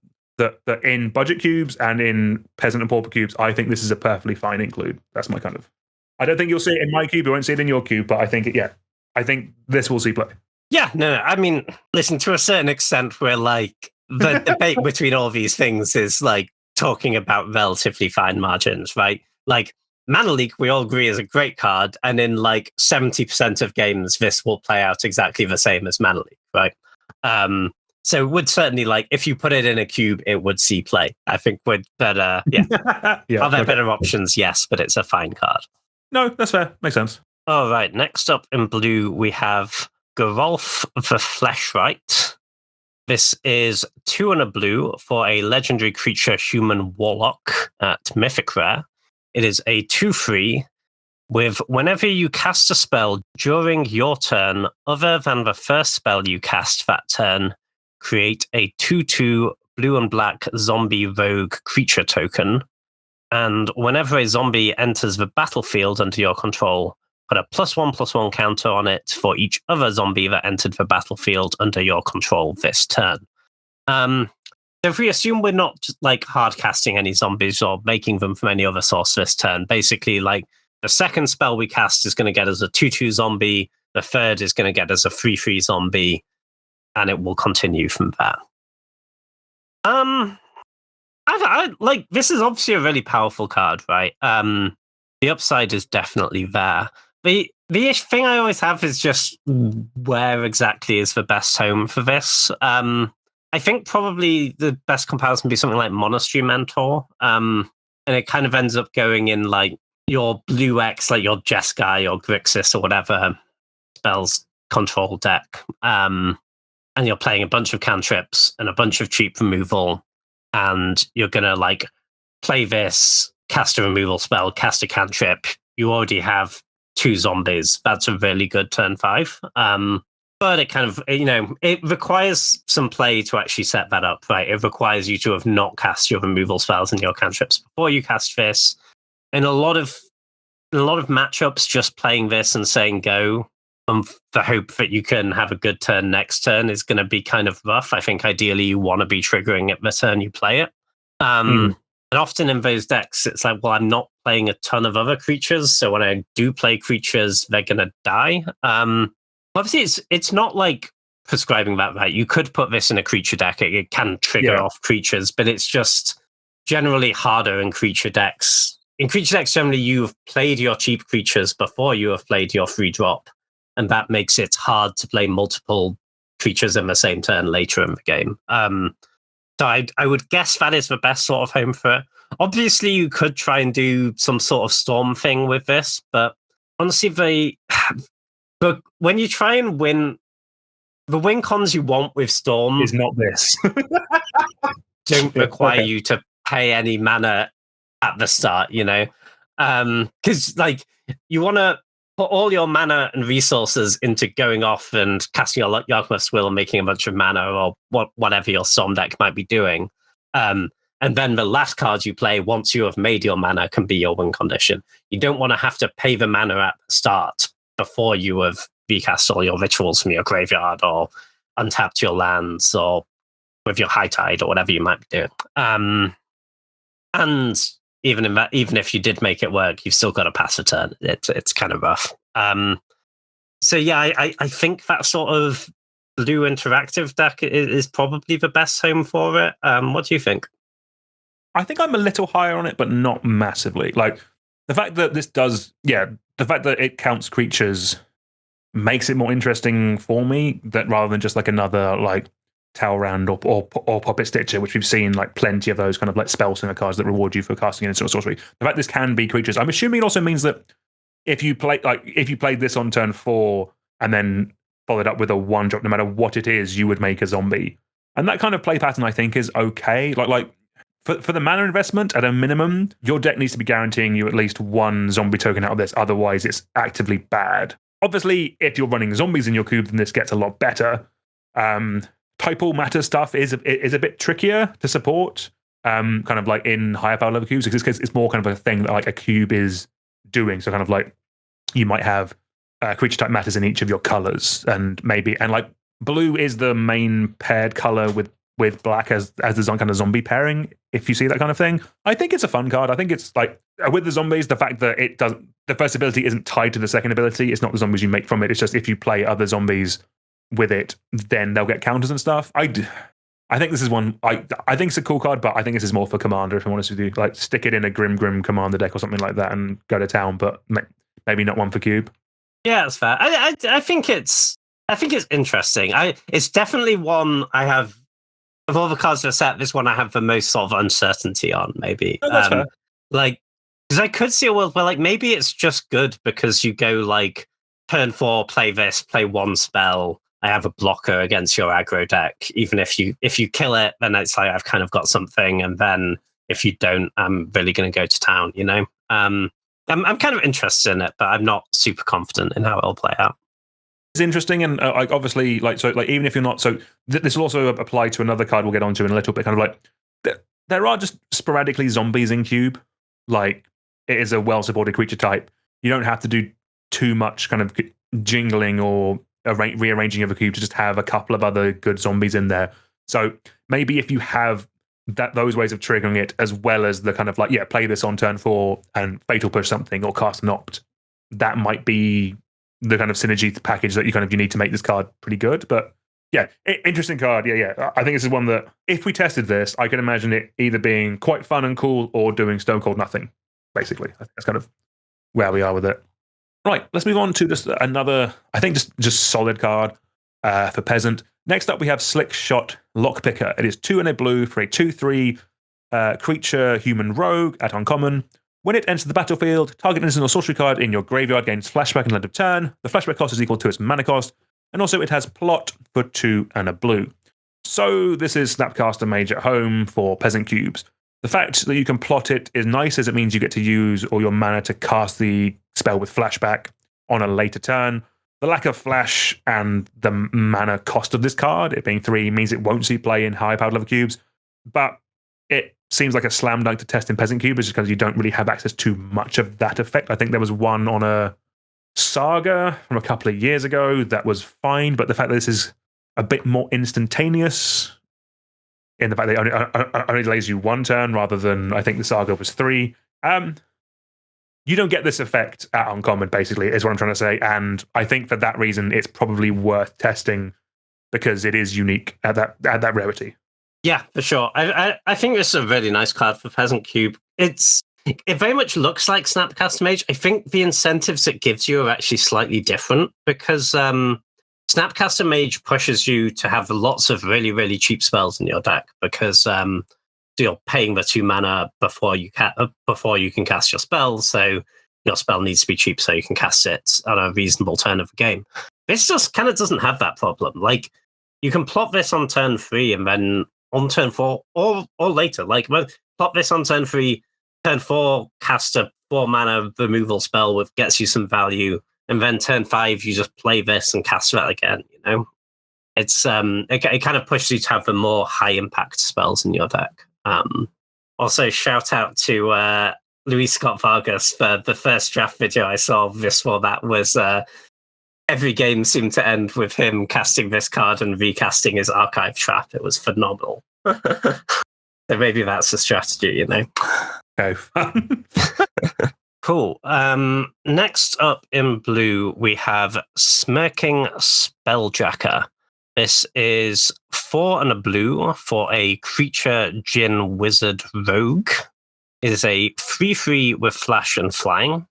in budget cubes and in Peasant and Pauper cubes, I think this is a perfectly fine include. That's my kind of. I don't think you'll see it in my cube. You won't see it in your cube, but I think this will see play. Yeah, no. I mean, listen, to a certain extent, we're like the debate between all these things is like talking about relatively fine margins, right? Like Mana Leak, we all agree is a great card, and in like 70% of games, this will play out exactly the same as Mana Leak, right? So it would certainly like if you put it in a cube, it would see play. I think we'd better, Are there better options? Yes, but it's a fine card. No, that's fair. Makes sense. All right. Next up in blue, we have Geralf the Fleshright. This is 2 and a blue for a legendary creature human warlock at Mythic Rare. It is a 2/3 with whenever you cast a spell during your turn, other than the first spell you cast that turn, create a 2/2 blue and black zombie rogue creature token. And whenever a zombie enters the battlefield under your control, put a +1/+1 counter on it for each other zombie that entered the battlefield under your control this turn. So if we assume we're not like hard casting any zombies or making them from any other source this turn, basically like the second spell we cast is going to get us a 2/2 zombie, the third is going to get us a 3/3 zombie, and it will continue from that. I like this is obviously a really powerful card, right? The upside is definitely there. The thing I always have is just where exactly is the best home for this. I think probably the best comparison would be something like Monastery Mentor, and it kind of ends up going in like your blue X, like your Jeskai or Grixis or whatever spells control deck, and you're playing a bunch of cantrips and a bunch of cheap removal. And you're going to like play this, cast a removal spell, cast a cantrip. You already have 2 zombies. That's a really good turn 5. But it kind of, it requires some play to actually set that up, right? It requires you to have not cast your removal spells and your cantrips before you cast this. In a lot of matchups, just playing this and saying go the hope that you can have a good turn next turn is going to be kind of rough. I think ideally you want to be triggering it the turn you play it. And often in those decks, it's like, well, I'm not playing a ton of other creatures, so when I do play creatures, they're going to die. Obviously, it's not like prescribing that, right? You could put this in a creature deck. It can trigger off creatures, but it's just generally harder in creature decks. In creature decks, generally, you've played your cheap creatures before you have played your free drop. And that makes it hard to play multiple creatures in the same turn later in the game. So I would guess that is the best sort of home for it. Obviously, you could try and do some sort of storm thing with this, but honestly, but when you try and win, the win cons you want with storm Is not this. don't require you to pay any mana at the start, because like you want to put all your mana and resources into going off and casting your Yawgmoth's Will and making a bunch of mana or whatever your storm deck might be doing. And then the last card you play once you have made your mana can be your win condition. You don't want to have to pay the mana at the start before you have recast all your rituals from your graveyard or untapped your lands or with your High Tide or whatever you might be doing. And even if you did make it work, you've still got to pass a turn. It's kind of rough. So yeah, I think that sort of blue interactive deck is probably the best home for it. What do you think? I think I'm a little higher on it, but not massively. Like the fact that the fact that it counts creatures makes it more interesting for me. That rather than just like another like Talrand or Puppet Stitcher, which we've seen like plenty of those kind of like spell slinger cards that reward you for casting instant sorcery. The fact this can be creatures, I'm assuming it also means that if you played this on turn 4 and then followed up with a 1-drop, no matter what it is, you would make a zombie. And that kind of play pattern I think is okay. Like for the mana investment, at a minimum, your deck needs to be guaranteeing you at least one zombie token out of this. Otherwise, it's actively bad. Obviously, if you're running zombies in your cube, then this gets a lot better. Typal matter stuff is a bit trickier to support, kind of like in higher power level cubes, because it's more kind of a thing that like a cube is doing. So kind of like you might have creature type matters in each of your colors, and like blue is the main paired color with black as the kind of zombie pairing, if you see that kind of thing. I think it's a fun card. I think it's like with the zombies, the fact that the first ability isn't tied to the second ability. It's not the zombies you make from it. It's just if you play other zombies with it, then they'll get counters and stuff. I think this is one, I think it's a cool card, but I think this is more for Commander, if I'm honest with you. Like, stick it in a Grim Commander deck or something like that and go to town, but maybe not one for Cube. Yeah, that's fair. I think it's interesting. It's definitely one I have, of all the cards in the set, this one I have the most sort of uncertainty on, maybe. Oh, that's fair. Like, because I could see a world where, like, maybe it's just good because you go, like, turn 4, play this, play one spell, I have a blocker against your aggro deck. Even if you kill it, then it's like I've kind of got something, and then if you don't, I'm really going to go to town. I'm kind of interested in it, but I'm not super confident in how it'll play out. It's interesting, and obviously, even if you're not, this will also apply to another card we'll get onto in a little bit. Kind of like there are just sporadically zombies in Cube. Like, it is a well-supported creature type. You don't have to do too much kind of jingling or rearranging of a cube to just have a couple of other good zombies in there. So maybe if you have those ways of triggering it, as well as the kind of like, play this on turn 4 and fatal push something or cast an opt, that might be the kind of synergy package that you need to make this card pretty good. But yeah, interesting card. Yeah. I think this is one that if we tested this, I can imagine it either being quite fun and cool or doing stone cold nothing, basically. That's kind of where we are with it. Right, let's move on to just another, I think, just solid card for Peasant. Next up, we have Slick Shot Lockpicker. It is 2 and a blue for a 2/3 creature human rogue at uncommon. When it enters the battlefield, target instant or sorcery card in your graveyard gains flashback at the end of turn. The flashback cost is equal to its mana cost, and also it has plot for 2 and a blue. So this is Snapcaster Mage at home for Peasant cubes. The fact that you can plot it is nice, as it means you get to use all your mana to cast the spell with flashback on a later turn. The lack of flash and the mana cost of this card, it being 3, means it won't see play in high-powered level cubes, but it seems like a slam dunk to test in Peasant cubes, just because you don't really have access to much of that effect. I think there was one on a Saga from a couple of years ago that was fine, but the fact that this is a bit more instantaneous, in the fact that it only delays you 1 turn rather than, I think the Saga was 3. You don't get this effect at uncommon, basically, is what I'm trying to say. And I think for that reason, it's probably worth testing because it is unique at that rarity. Yeah, for sure. I think this is a really nice card for Peasant Cube. It very much looks like Snapcaster Mage. I think the incentives it gives you are actually slightly different because Snapcaster Mage pushes you to have lots of really, really cheap spells in your deck because you're paying the 2 mana before you can cast your spell. So your spell needs to be cheap so you can cast it on a reasonable turn of the game. This just kind of doesn't have that problem. Like, you can plot this on turn 3 and then on turn 4 or later. Like, plot this on turn 3, turn 4, cast a 4 mana removal spell with gets you some value, and then turn 5 you just play this and cast that again. You know, it's it kind of pushes you to have the more high impact spells in your deck. Also, shout out to Luis Scott Vargas for the first draft video I saw of this format. Was every game seemed to end with him casting this card and recasting his archive trap. It was phenomenal. So maybe that's the strategy, you know. Okay, fun. Cool. Next up in blue, we have Smirking Spelljacker. This is 4 and a blue for a creature Djinn Wizard Rogue. It is a 3/3 with flash and flying.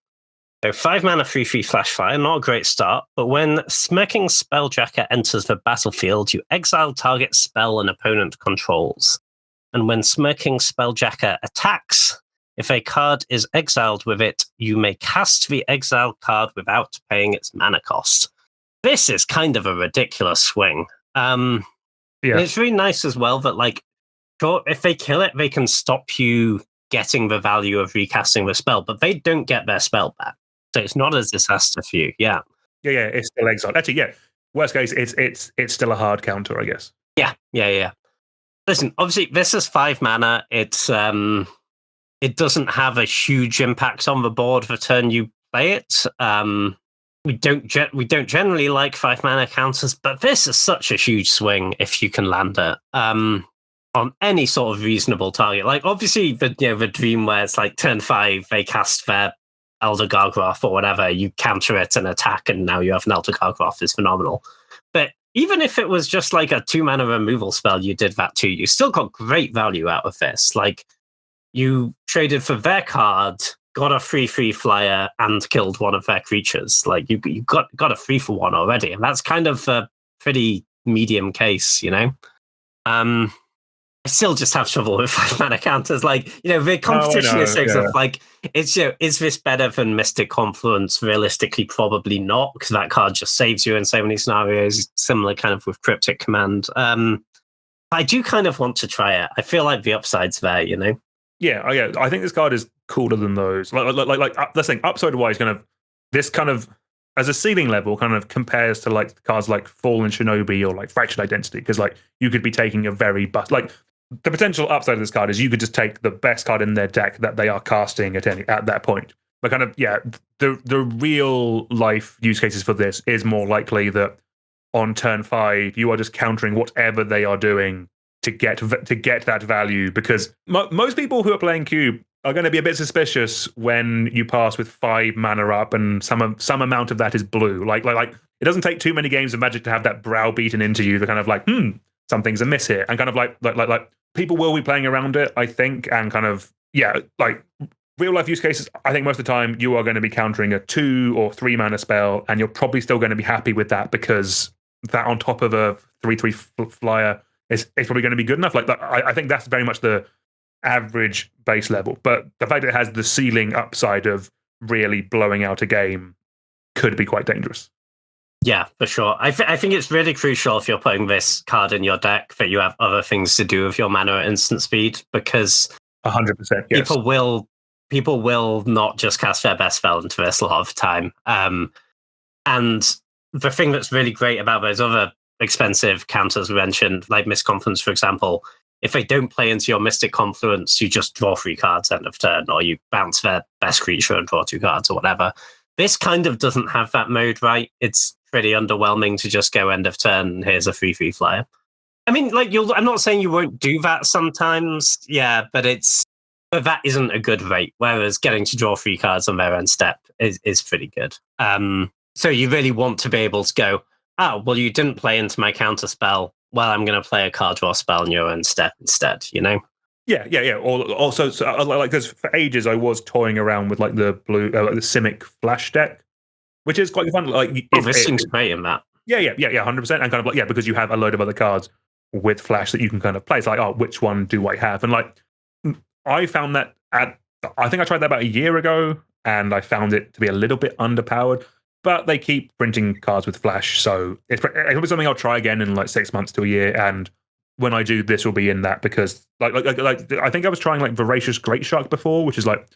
So 5 mana 3/3 flash fire, not a great start, but when Smirking Spelljacker enters the battlefield, you exile target spell an opponent controls. And when Smirking Spelljacker attacks, if a card is exiled with it, you may cast the exiled card without paying its mana cost. This is kind of a ridiculous swing. And it's really nice as well that, like, sure, if they kill it, they can stop you getting the value of recasting the spell, but they don't get their spell back. So it's not a disaster for you. Yeah, it's still exiled. Actually, yeah. Worst case, it's still a hard counter, I guess. Yeah. Listen, obviously, this is 5 mana. It's it doesn't have a huge impact on the board the turn you play it. We don't generally like 5 mana counters, but this is such a huge swing if you can land it on any sort of reasonable target. Like, obviously, the dream where it's like turn 5 they cast their Elder Gargroth or whatever, you counter it and attack, and now you have an Elder Gargroth is phenomenal. But even if it was just like a 2 mana removal spell, you did that too. You still got great value out of this. Like, you traded for their card, got a 3/3 flyer, and killed one of their creatures. Like, you got a 3-for-1 already, and that's kind of a pretty medium case, you know. I still just have trouble with 5 mana counters. Like, you know, the competition is sort of like, it's, you know, is this better than Mystic Confluence? Realistically, probably not, because that card just saves you in so many scenarios. Similar kind of with Cryptic Command. I do kind of want to try it. I feel like the upside's there, you know. Yeah. I think this card is cooler than those. Like let's think upside wise, this kind of as a ceiling level kind of compares to like cards like Fallen Shinobi or like Fractured Identity, because like you could be taking a very like the potential upside of this card is you could just take the best card in their deck that they are casting at that point. But kind of the real life use cases for this is more likely that on turn 5 you are just countering whatever they are doing to get that value, because most people who are playing Cube are going to be a bit suspicious when you pass with 5 mana up and some amount of that is blue. Like it doesn't take too many games of Magic to have that browbeaten into you. They're kind of like, something's amiss here, and kind of like people will be playing around it, I think, and kind of like real life use cases. I think most of the time you are going to be countering a 2 or 3 mana spell, and you're probably still going to be happy with that, because that on top of a 3/3 flyer is probably going to be good enough. Like I think that's very much the average base level, but the fact that it has the ceiling upside of really blowing out a game could be quite dangerous. Yeah, for sure. I think it's really crucial if you're putting this card in your deck that you have other things to do with your mana at instant speed, because 100%, yes. People will not just cast their best spell into this a lot of the time. And the thing that's really great about those other expensive counters we mentioned, like Mystic Confluence, for example, if they don't play into your Mystic Confluence, you just draw 3 cards end of turn, or you bounce their best creature and draw 2 cards or whatever. This kind of doesn't have that mode, right? It's pretty underwhelming to just go end of turn and here's a 3/3 flyer. I mean, like, I'm not saying you won't do that sometimes, but that isn't a good rate, whereas getting to draw 3 cards on their end step is pretty good. So you really want to be able to go, oh, well, you didn't play into my counter spell. Well, I'm going to play a card draw spell on your end step instead, you know? Yeah. Also, like, because for ages I was toying around with like the blue, the Simic Flash deck, which is quite fun. Like, this seems great in that. Yeah, 100%. And kind of like, because you have a load of other cards with flash that you can kind of play. It's like, oh, which one do I have? And like, I found that I think I tried that about a year ago, and I found it to be a little bit underpowered. But they keep printing cards with flash, so it'll be something I'll try again in like 6 months to a year. And when I do, this will be in that, because like I think I was trying like Voracious Great Shark before, which is like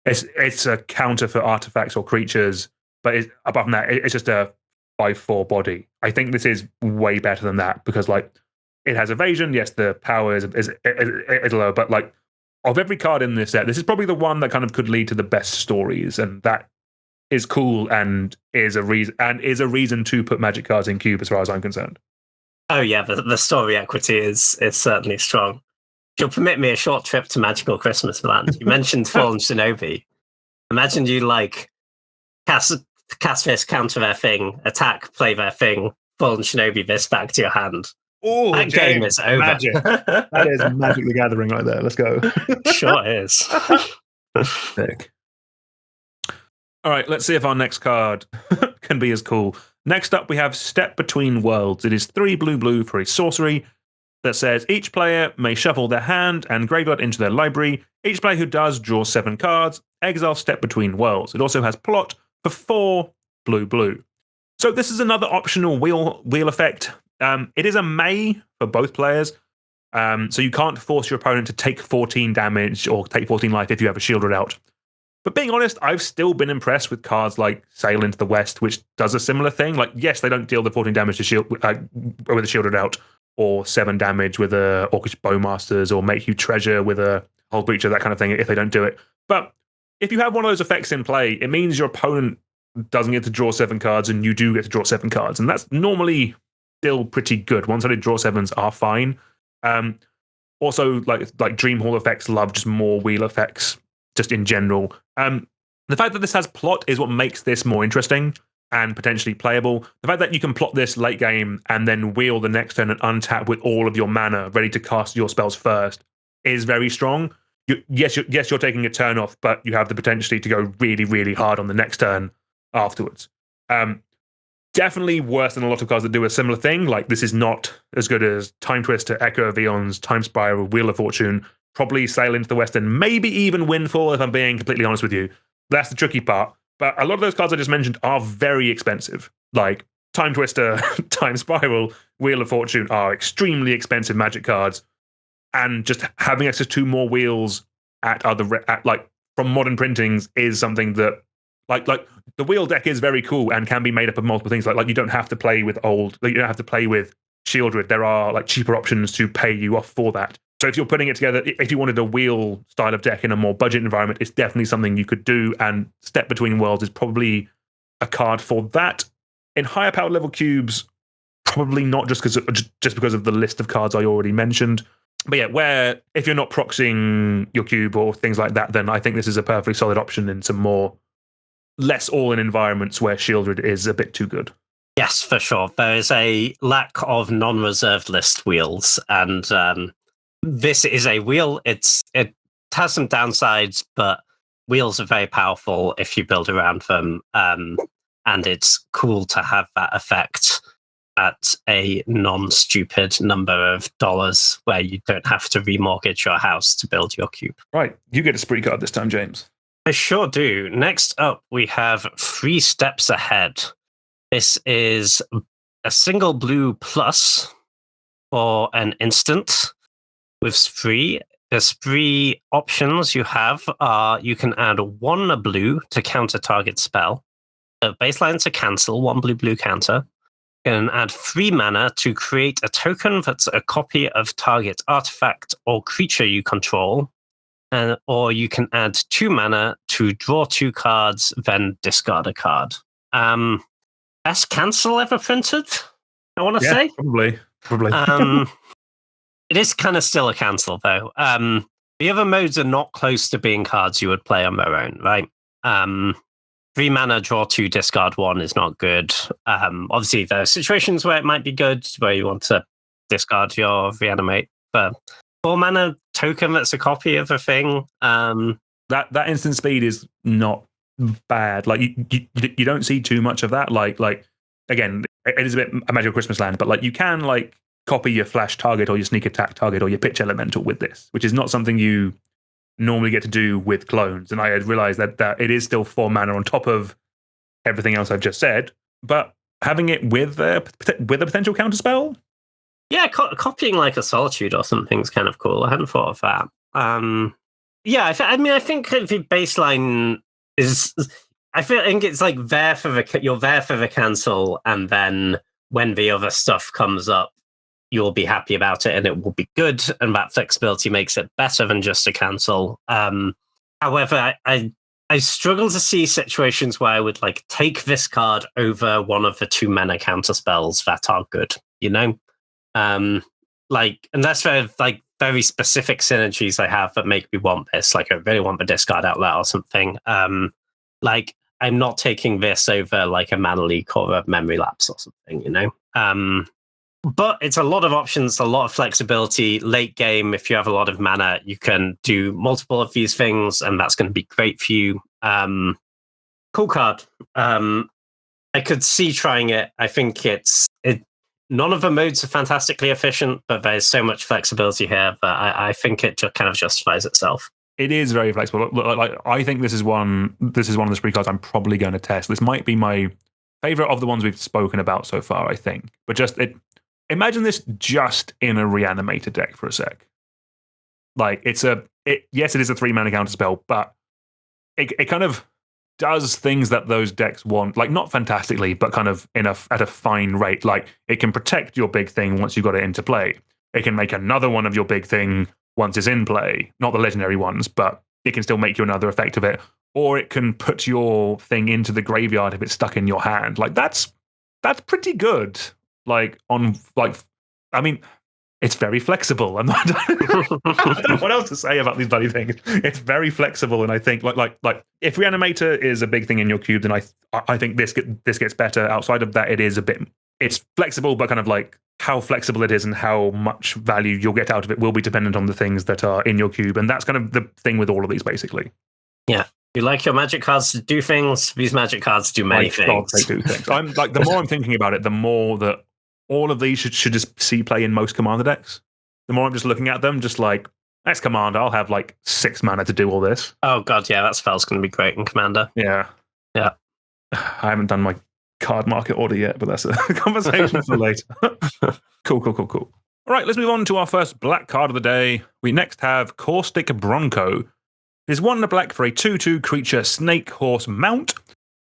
it's a counter for artifacts or creatures, but apart from that, it's just a 5/4 body. I think this is way better than that, because like it has evasion. Yes, the power is low, but like of every card in this set, this is probably the one that kind of could lead to the best stories, and that is cool and is a reason to put Magic cards in Cube, as far as I'm concerned. Oh yeah, the story equity is certainly strong. If you'll permit me a short trip to Magical Christmas Land. You mentioned Fallen Shinobi. Imagine you like cast this, counter their thing, attack, play their thing, Fallen Shinobi this back to your hand. Oh, that game is over. Magic. That is Magic the Gathering right there. Let's go. Sure is. Sick. All right, let's see if our next card can be as cool. Next up, we have Step Between Worlds. It is 3 blue for a sorcery that says each player may shuffle their hand and graveyard into their library. Each player who does draws 7 cards. Exile Step Between Worlds. It also has plot for 4 blue. So this is another optional wheel effect. It is a may for both players. So you can't force your opponent to take 14 damage or take 14 life if you have a shielded out. But being honest, I've still been impressed with cards like Sail into the West, which does a similar thing. Like, yes, they don't deal the 14 damage with a shielded out, or 7 damage with a Orcish Bowmasters, or make you treasure with a Hull Breacher, that kind of thing, if they don't do it. But if you have one of those effects in play, it means your opponent doesn't get to draw 7 cards, and you do get to draw 7 cards. And that's normally still pretty good. One-sided draw 7s are fine. Also, like Dream Hall effects love just more wheel effects, just in general. The fact that this has plot is what makes this more interesting and potentially playable. The fact that you can plot this late game and then wheel the next turn and untap with all of your mana ready to cast your spells first is very strong. Yes, you're taking a turn off, but you have the potential to go really, really hard on the next turn afterwards. Definitely worse than a lot of cards that do a similar thing. Like, this is not as good as Time Twister, Echo of Eons, Time Spiral, Wheel of Fortune, probably Sail into the West, and maybe even Windfall, if I'm being completely honest with you. That's the tricky part. But a lot of those cards I just mentioned are very expensive. Like Time Twister, Time Spiral, Wheel of Fortune are extremely expensive Magic cards. And just having access to more wheels from modern printings is something that like the wheel deck is very cool and can be made up of multiple things. Like you don't have to play with you don't have to play with Shieldred. There are like cheaper options to pay you off for that. So if you're putting it together, if you wanted a wheel style of deck in a more budget environment, it's definitely something you could do. And Step Between Worlds is probably a card for that. In higher power level cubes, probably not, just because of the list of cards I already mentioned. But yeah, where if you're not proxying your cube or things like that, then I think this is a perfectly solid option in some more less all-in environments where Shieldred is a bit too good. Yes, for sure. There is a lack of non-reserved list wheels, and this is a wheel. It has some downsides, but wheels are very powerful if you build around them, and it's cool to have that effect at a non-stupid number of dollars where you don't have to remortgage your house to build your cube. Right. You get a spree card this time, James. I sure do. Next up, we have 3 Steps Ahead. This is a single blue plus for an instant with spree. The spree options you have are you can add 1 blue to counter target spell. The baseline to cancel, 1 blue counter. You can add 3 mana to create a token that's a copy of target artifact or creature you control. Or you can add 2 mana to draw 2 cards, then discard a card. Best cancel ever printed, I want to say. Probably. It is kind of still a cancel, though. The other modes are not close to being cards you would play on their own, right? 3 mana, draw 2, discard 1 is not good. Obviously, there are situations where it might be good, where you want to discard your reanimate. But 4 mana token that's a copy of a thing. That instant speed is not bad. Like you don't see too much of that. Like again, it is a bit a Magical Christmas Land, but like you can like copy your flash target or your sneak attack target or your pitch elemental with this, which is not something you normally get to do with clones. And I had realized that it is still 4 mana on top of everything else I've just said, but having it with a potential counterspell. Yeah, copying like a Solitude or something is kind of cool. I hadn't thought of that. Yeah, I think the baseline is. I think it's like you're there for the cancel, and then when the other stuff comes up, you'll be happy about it, and it will be good. And that flexibility makes it better than just a cancel. However, I struggle to see situations where I would like take this card over one of the 2 mana counter spells that are good. You know, like unless there like very specific synergies I have that make me want this, like I really want the discard outlet or something. Like I'm not taking this over like a mana leak or a memory lapse or something, you know. But it's a lot of options, a lot of flexibility. Late game, if you have a lot of mana, you can do multiple of these things, and that's going to be great for you. Cool card. I could see trying it. I think none of the modes are fantastically efficient, but there's so much flexibility here that I think it just kind of justifies itself. It is very flexible. Like I think this is one of the spree cards I'm probably going to test. This might be my favorite of the ones we've spoken about so far, I think. But imagine this just in a reanimator deck for a sec. Like yes, it is a 3 mana counter spell, but it kind of does things that those decks want, like not fantastically, but kind of at a fine rate. Like it can protect your big thing once you got it into play. It can make another one of your big thing once it's in play. Not the legendary ones, but it can still make you another effect of it. Or it can put your thing into the graveyard if it's stuck in your hand. Like that's pretty good. It's very flexible. I don't know what else to say about these bloody things. It's very flexible, and I think like if Reanimator is a big thing in your cube, then I think this gets better. Outside of that, it's flexible, but kind of like how flexible it is and how much value you'll get out of it will be dependent on the things that are in your cube, and that's kind of the thing with all of these, basically. Yeah. You like your magic cards to do things. These magic cards do many things. God, they do things. I'm like, the more I'm thinking about it, the more that all of these should just see play in most commander decks. The more I'm just looking at them, just like, next commander, I'll have like 6 mana to do all this. Oh god, yeah, that spell's going to be great in commander. Yeah. I haven't done my card market order yet, but that's a conversation for later. Cool. All right, let's move on to our first black card of the day. We next have Caustic Bronco. It is 1 black for a 2/2 creature snake horse mount.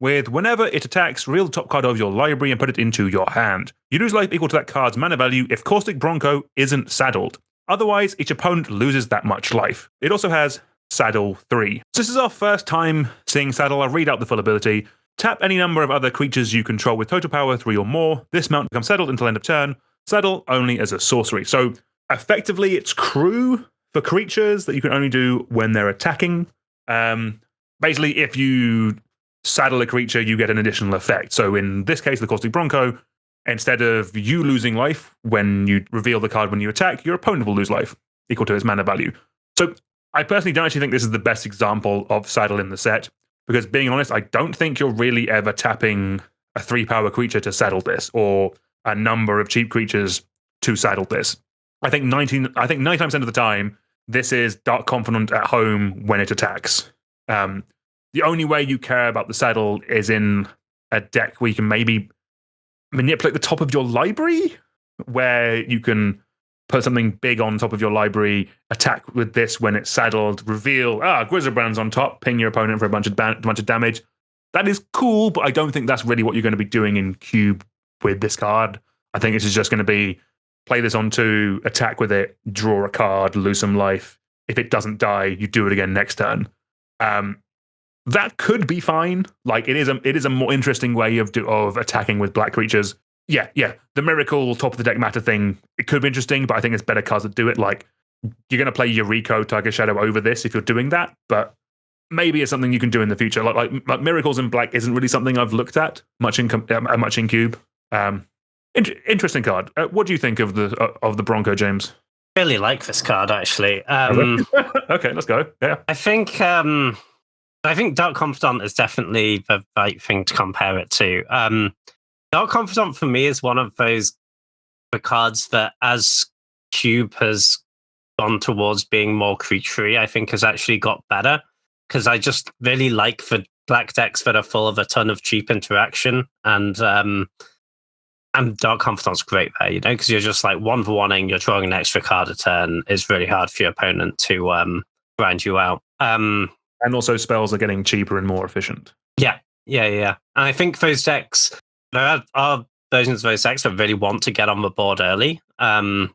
With whenever it attacks, reveal the top card of your library and put it into your hand. You lose life equal to that card's mana value if Caustic Bronco isn't saddled. Otherwise, each opponent loses that much life. It also has Saddle 3. So this is our first time seeing Saddle. I'll read out the full ability. Tap any number of other creatures you control with total power 3 or more. This mount becomes saddled until end of turn. Saddle only as a sorcery. So effectively, it's crew for creatures that you can only do when they're attacking. Basically, if you saddle a creature, you get an additional effect. So in this case, the Caustic Bronco, instead of you losing life when you reveal the card when you attack, your opponent will lose life equal to its mana value. So I personally don't actually think this is the best example of saddle in the set, because being honest, I don't think you're really ever tapping a 3-power creature to saddle this, or a number of cheap creatures to saddle this. I think 99% of the time, this is Dark Confidant at home when it attacks. The only way you care about the saddle is in a deck where you can maybe manipulate the top of your library, where you can put something big on top of your library, attack with this when it's saddled, reveal, Grizzlebrand's on top, ping your opponent for a bunch of damage. That is cool, but I don't think that's really what you're going to be doing in Cube with this card. I think this is just going to be play this on 2, attack with it, draw a card, lose some life. If it doesn't die, you do it again next turn. That could be fine. Like it is a more interesting way of attacking with black creatures. Yeah. The miracle top of the deck matter thing, it could be interesting, but I think it's better cards that do it. Like you're going to play Yuriko, Tiger Shadow over this if you're doing that, but maybe it's something you can do in the future. Like miracles in black isn't really something I've looked at much in Cube. Interesting card. What do you think of the Bronco, James? Really like this card actually. Okay, let's go. Yeah, I think Dark Confidant is definitely the right thing to compare it to. Dark Confidant for me is one of those the cards that, as Cube has gone towards being more creaturey, I think has actually got better. Because I just really like the black decks that are full of a ton of cheap interaction, and Dark Confidant's great there, because you're just like 1-for-1ing, you're drawing an extra card a turn. It's really hard for your opponent to grind you out. And also spells are getting cheaper and more efficient. Yeah. And I think those decks, there are versions of those decks that really want to get on the board early. And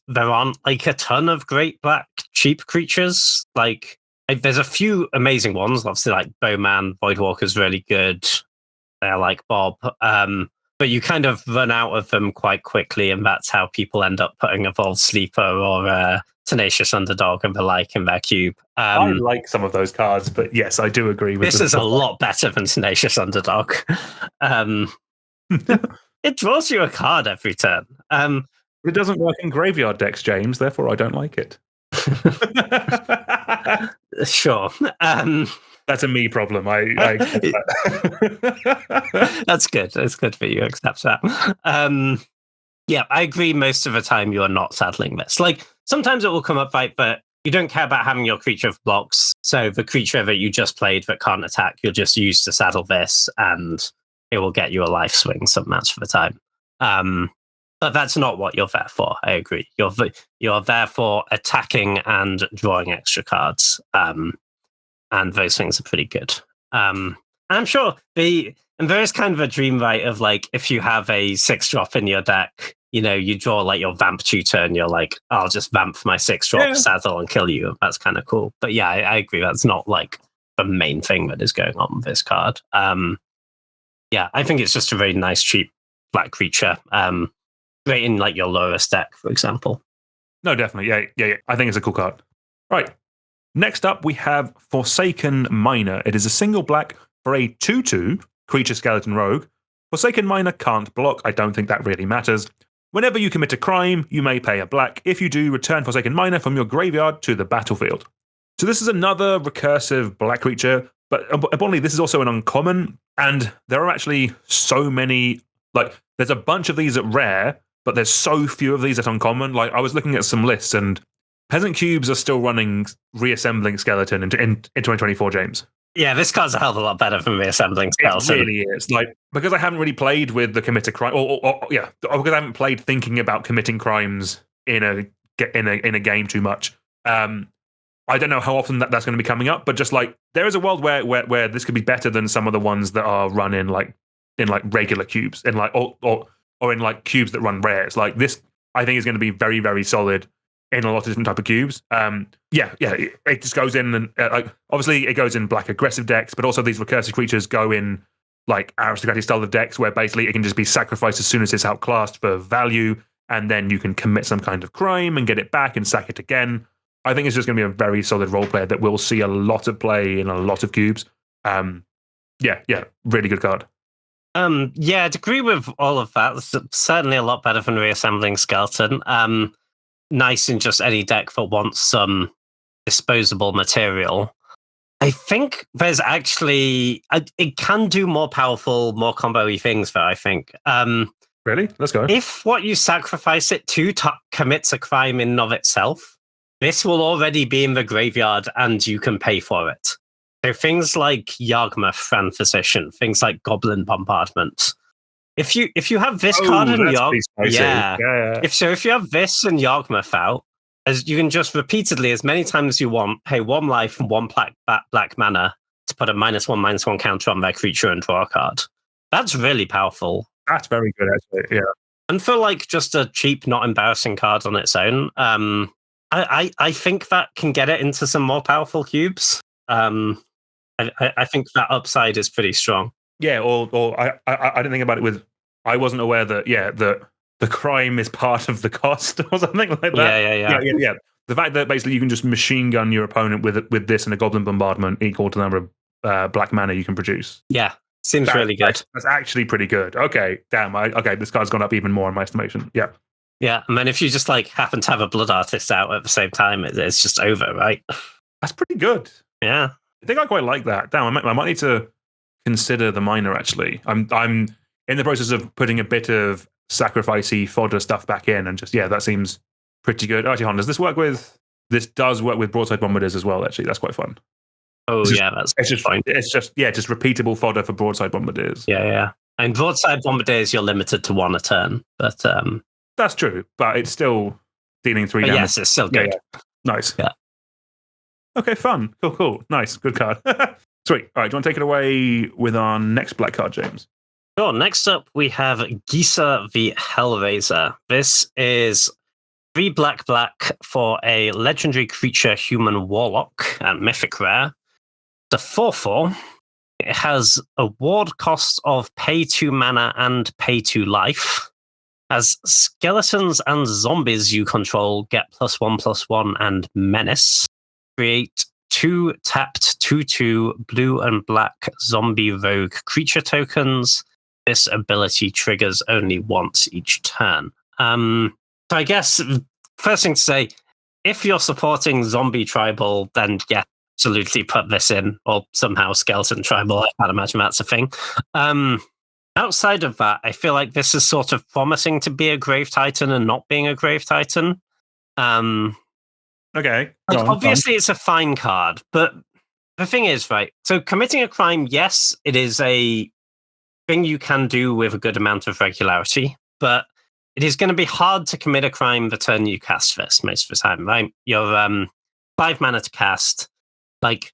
there aren't like a ton of great black cheap creatures. Like there's a few amazing ones, obviously like Bowman, Voidwalker's really good. They're like Bob. But you kind of run out of them quite quickly, and that's how people end up putting Evolved Sleeper or Tenacious Underdog and the like in their cube. I like some of those cards, but yes, I do agree with this. Is a lot better than Tenacious Underdog. It draws you a card every turn. It doesn't work in graveyard decks, James, therefore I don't like it. Sure. That's a me problem. I that. That's good. It's good for you. Accept that. Yeah, I agree. Most of the time, you are not saddling this. Like sometimes it will come up right, but you don't care about having your creature of blocks. So the creature that you just played that can't attack, you'll just use to saddle this, and it will get you a life swing some match for the time. But that's not what you're there for. I agree. You're there for attacking and drawing extra cards. And those things are pretty good. I'm sure there is kind of a dream, right, of like if you have a 6-drop in your deck, you draw like your Vamp tutor and you're like, I'll just Vamp my 6-drop saddle and kill you. That's kind of cool. But yeah, I agree. That's not like the main thing that is going on with this card. Yeah, I think it's just a very nice, cheap black creature. Great in like your lowest deck, for example. No, definitely. Yeah. I think it's a cool card. Right. Next up, we have Forsaken Miner. It is a single black for a 2/2 creature skeleton rogue. Forsaken Miner can't block. I don't think that really matters. Whenever you commit a crime, you may pay a black. If you do, return Forsaken Miner from your graveyard to the battlefield. So this is another recursive black creature, but importantly, this is also an uncommon, and there are actually so many, like, there's a bunch of these at rare, but there's so few of these at uncommon. Like, I was looking at some lists, and Peasant Cubes are still running Reassembling Skeleton in 2024, James. Yeah, this card's a hell of a lot better than Reassembling Skeleton. It really is. Like, because I haven't really played with the commit a crime, or because I haven't played thinking about committing crimes in a game too much. I don't know how often that's going to be coming up, but just like there is a world where this could be better than some of the ones that are run in regular cubes, in like or in like cubes that run rares. Like this, I think is going to be very, very solid in a lot of different type of cubes. It just goes in and obviously it goes in black aggressive decks, but also these recursive creatures go in like aristocratic style of decks where basically it can just be sacrificed as soon as it's outclassed for value, and then you can commit some kind of crime and get it back and sack it again. I think it's just going to be a very solid role player that will see a lot of play in a lot of cubes. Really good card. I'd agree with all of that. It's certainly a lot better than Reassembling Skeleton. Nice in just any deck that wants some disposable material. I think there's actually it can do more powerful, more combo-y things though, I think. Really? Let's go. If what you sacrifice it to commits a crime in and of itself, this will already be in the graveyard and you can pay for it. So things like Yawgmoth Fan Physician, things like Goblin Bombardment. If you have this card in Yawgmoth, if you have this and Yawgmoth out, as you can just repeatedly, as many times as you want, pay 1 life and 1 black mana to put a -1/-1 counter on their creature and draw a card. That's really powerful. That's very good, actually. Yeah. And for like just a cheap, not embarrassing card on its own, I think that can get it into some more powerful cubes. I think that upside is pretty strong. Yeah, or I didn't think about it with. I wasn't aware that the crime is part of the cost or something like that. Yeah. The fact that basically you can just machine gun your opponent with this and a Goblin Bombardment equal to the number of black mana you can produce. Yeah, seems really good. That's actually pretty good. Okay, damn. This card's gone up even more in my estimation. Yeah. Yeah, and then if you just like happen to have a Blood Artist out at the same time, it's just over, right? That's pretty good. Yeah. I think I quite like that. Damn, I might need to consider the miner. Actually, I'm in the process of putting a bit of sacrificey fodder stuff back in, and just that seems pretty good. Actually, Hon, does this work with? This does work with broadside bombardiers as well. Actually, that's quite fun. Oh it's just, yeah, that's it's just fine. It's just just repeatable fodder for broadside bombardiers. Yeah. And broadside bombardiers, you're limited to 1 a turn, but that's true. But it's still dealing 3 damage. Yes, it's still good. Yeah. Nice. Yeah. Okay, fun. Cool. Nice. Good card. Sweet. All right, do you want to take it away with our next black card, James? Sure. Next up, we have Gisa the Hellraiser. This is 3 black for a legendary creature human warlock at Mythic Rare. The 4/4. It has a ward cost of pay 2 mana and pay 2 life. As skeletons and zombies you control get +1/+1 and menace. Create 2 tapped 2/2 blue and black zombie rogue creature tokens. This ability triggers only once each turn. So I guess first thing to say, if you're supporting zombie tribal, then yeah, absolutely put this in, or somehow skeleton tribal. I can't imagine that's a thing. Outside of that, I feel like this is sort of promising to be a Grave Titan and not being a Grave Titan. Okay. Obviously, it's a fine card, but the thing is, right, so committing a crime, yes, it is a thing you can do with a good amount of regularity, but it is going to be hard to commit a crime the turn you cast this most of the time, right? You're 5 mana to cast. Like,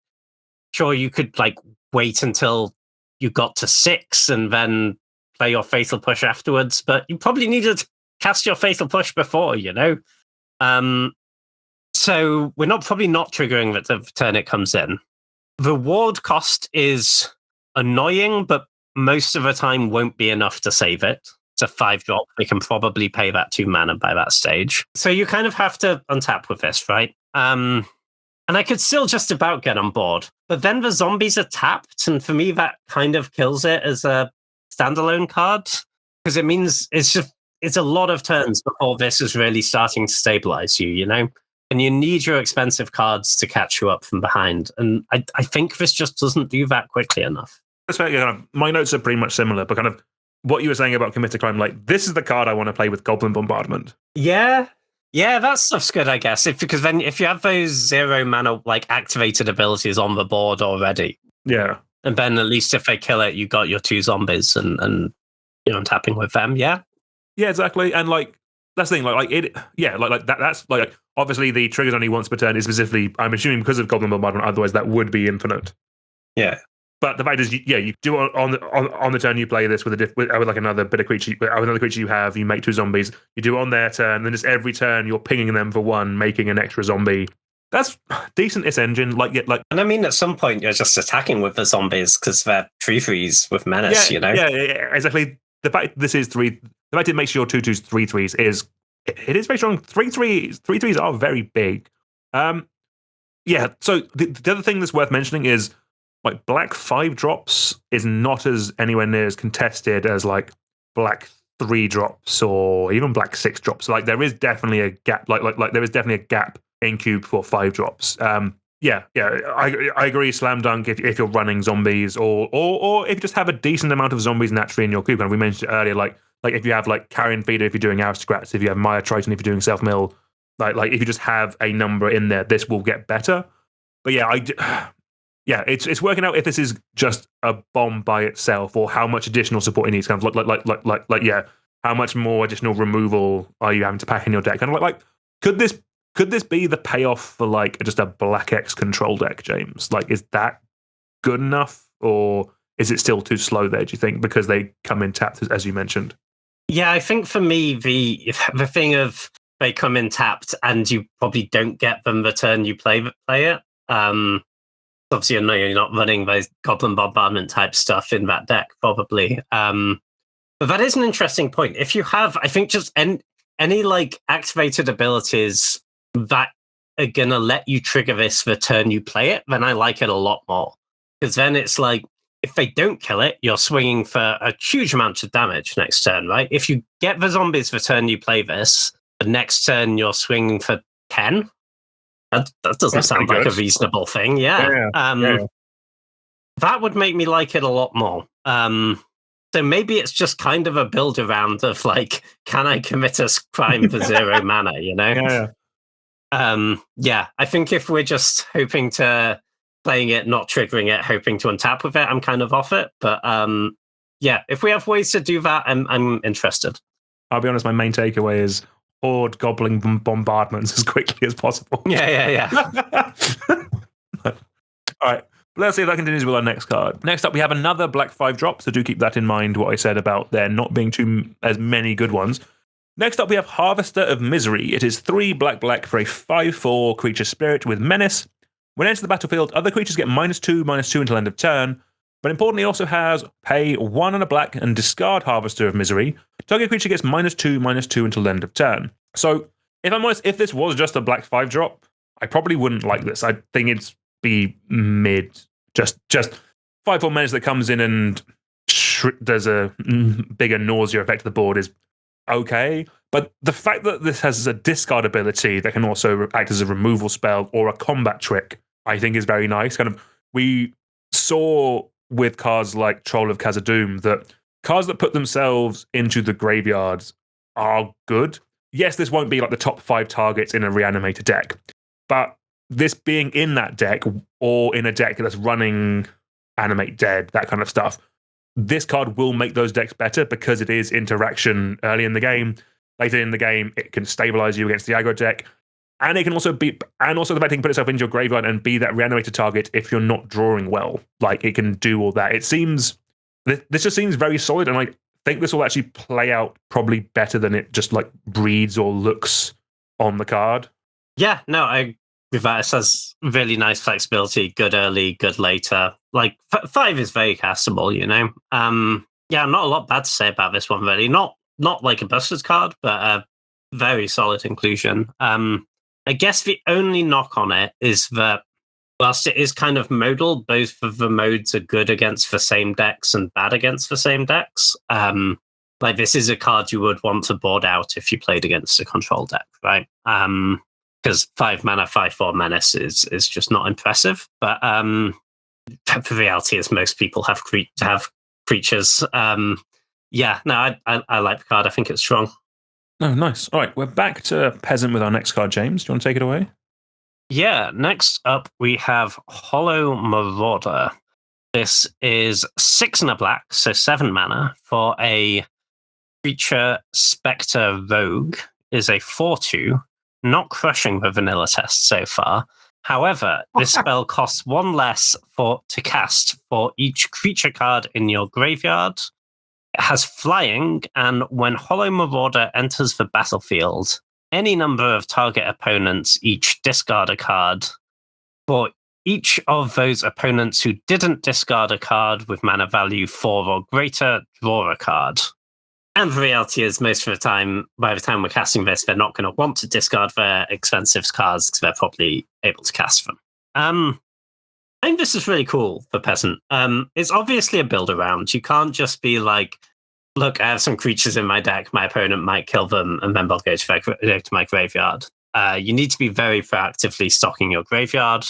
sure, you could like wait until you got to 6 and then play your Fatal Push afterwards, but you probably needed to cast your Fatal Push before, you know? So we're probably not triggering that the turn it comes in. The ward cost is annoying, but most of the time won't be enough to save it. It's a 5-drop. We can probably pay that 2 mana by that stage. So you kind of have to untap with this, right? And I could still just about get on board. But then the zombies are tapped, and for me that kind of kills it as a standalone card. Because it means it's a lot of turns before this is really starting to stabilize you, you know? And you need your expensive cards to catch you up from behind. And I think this just doesn't do that quickly enough. That's fair. Yeah, my notes are pretty much similar, but kind of what you were saying about commit a crime, like this is the card I want to play with Goblin Bombardment. Yeah, that stuff's good, I guess. Because then if you have those 0 mana like activated abilities on the board already, yeah, and then at least if they kill it, you got your 2 zombies and you're tapping with them. Yeah, exactly. And like that's the thing, like it, yeah, like that. That's like obviously the triggers only once per turn is specifically, I'm assuming, because of Goblin Bombardment. Otherwise, that would be infinite. Yeah. But the fact is, you do on the turn you play this with like another bit of creature, another creature you have. You make 2 zombies. You do on their turn, then just every turn you're pinging them for 1, making an extra zombie. That's decent-ish engine. And I mean, at some point you're just attacking with the zombies because they're 3/3s with menace. Yeah, you know. Yeah, exactly. The fact this is 3, the fact it makes your 2/2s 3/3s is very strong. 3/3s are very big. Yeah. So the other thing that's worth mentioning is, like, black 5-drops is not as anywhere near as contested as like black 3-drops or even black 6-drops. Like there is definitely a gap. Like there is definitely a gap in cube for 5-drops. Yeah. I agree. Slam dunk if you're running zombies or if you just have a decent amount of zombies naturally in your cube. And we mentioned it earlier, like if you have like Carrion Feeder, if you're doing Aristocrats, if you have Maya Triton, if you're doing Self Mill, like if you just have a number in there, this will get better. But yeah, yeah, it's working out if this is just a bomb by itself or how much additional support it needs. Kind of like yeah, how much more additional removal are you having to pack in your deck? Kind of like could this be the payoff for like just a Black X control deck, James? Like, is that good enough, or is it still too slow there? Do you think because they come in tapped, as you mentioned? Yeah, I think for me the thing of they come in tapped and you probably don't get them the turn you play it. Obviously, I know you're not running those Goblin Bombardment type stuff in that deck, probably. But that is an interesting point. If you have, I think, just any like activated abilities that are gonna let you trigger this the turn you play it, then I like it a lot more. Because then it's like, if they don't kill it, you're swinging for a huge amount of damage next turn, right? If you get the zombies the turn you play this, the next turn you're swinging for 10. That doesn't sound like a reasonable thing. Yeah. Yeah. That would make me like it a lot more. So maybe it's just kind of a build around of like, can I commit a crime for 0 mana, you know? Yeah. I think if we're just hoping to playing it, not triggering it, hoping to untap with it, I'm kind of off it. But if we have ways to do that, I'm interested. I'll be honest, my main takeaway is horde gobbling bombardments as quickly as possible. Yeah. All right. Let's see if that continues with our next card. Next up, we have another black 5 drop, so do keep that in mind, what I said about there not being as many good ones. Next up, we have Harvester of Misery. It is 3 black for a 5/4 creature spirit with menace. When it enters the battlefield, other creatures get -2/-2 until end of turn. But importantly, it also has pay 1 and a black and discard Harvester of Misery. Target creature gets -2/-2 until end of turn. So, if I'm honest, if this was just a black 5 drop, I probably wouldn't like this. I think it's be mid. Just 5/4 menace that comes in and there's a bigger nausea effect to the board is okay. But the fact that this has a discard ability that can also act as a removal spell or a combat trick, I think is very nice. Kind of, we saw with cards like Troll of Khazad-dûm that cards that put themselves into the graveyards are good. Yes, this won't be like the top 5 targets in a reanimator deck, but this being in that deck or in a deck that's running Animate Dead, that kind of stuff, this card will make those decks better because it is interaction early in the game. Later in the game, it can stabilize you against the aggro deck. And it can also the fact it can put itself into your graveyard and be that reanimator target if you're not drawing well. Like, it can do all that. This just seems very solid, and I think this will actually play out probably better than it just like breeds or looks on the card. Yeah, no, I with that. It has really nice flexibility, good early, good later. Like 5 is very castable, you know. Not a lot bad to say about this one, really. Not like a Buster's card, but a very solid inclusion. I guess the only knock on it is that whilst it is kind of modal, both of the modes are good against the same decks and bad against the same decks. Like, this is a card you would want to board out if you played against a control deck, right? Because 5 mana, 5/4 menace is just not impressive. But the reality is most people have creatures. I like the card. I think it's strong. Oh, nice. All right, we're back to Peasant with our next card, James. Do you want to take it away? Yeah, next up we have Hollow Marauder. This is 6 and a black, so 7 mana for a creature Spectre Rogue. Is a 4/2, not crushing the vanilla test so far. However, this spell costs 1 less to cast for each creature card in your graveyard. It has flying, and when Hollow Marauder enters the battlefield, any number of target opponents each discard a card. For each of those opponents who didn't discard a card with mana value 4 or greater, draw a card. And the reality is, most of the time, by the time we're casting this, they're not going to want to discard their expensive cards because they're probably able to cast them. I think this is really cool for Peasant. It's obviously a build around. You can't just be like, look, I have some creatures in my deck, my opponent might kill them, and then they'll go to my graveyard. You need to be very proactively stocking your graveyard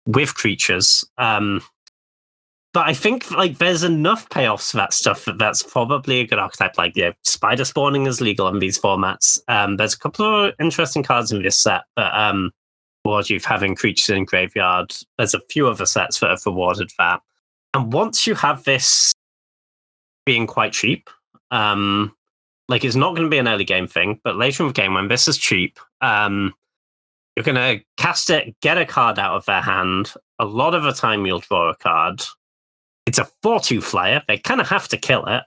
with creatures. But I think like there's enough payoffs for that stuff that's probably a good archetype. Like, spider spawning is legal in these formats. There's a couple of interesting cards in this set, but reward you for having creatures in graveyard. There's a few other sets that have rewarded that. And once you have this being quite cheap, like, it's not going to be an early game thing, but later in the game when this is cheap, you're going to cast it, get a card out of their hand. A lot of the time you'll draw a card. It's a 4/2 flyer. They kind of have to kill it,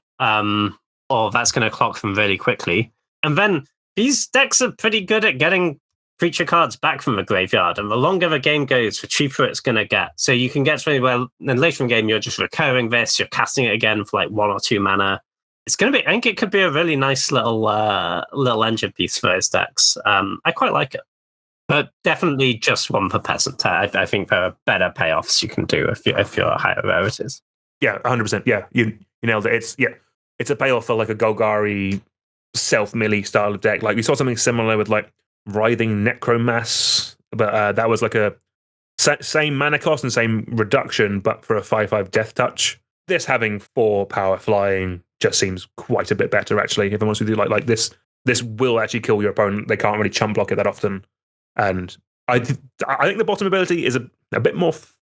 or that's going to clock them really quickly. And then these decks are pretty good at getting creature cards back from the graveyard, and the longer the game goes, the cheaper it's going to get. So you can get to anywhere, then later in the game, you're just recurring this, you're casting it again for like 1 or 2 mana. It's going to be, I think it could be a really nice little engine piece for those decks. I quite like it. But definitely just one for Peasant. I think there are better payoffs you can do if you're higher rarities. Yeah, 100%. Yeah, you nailed it. It's a payoff for like a Golgari self-millie style of deck. Like, we saw something similar with like Writhing Necromass, but that was like a same mana cost and same reduction, but for a 5/5 Death Touch. this having 4 power flying just seems quite a bit better, actually. If I'm honest with you, like this will actually kill your opponent. They can't really chump block it that often, and I think the bottom ability is a bit more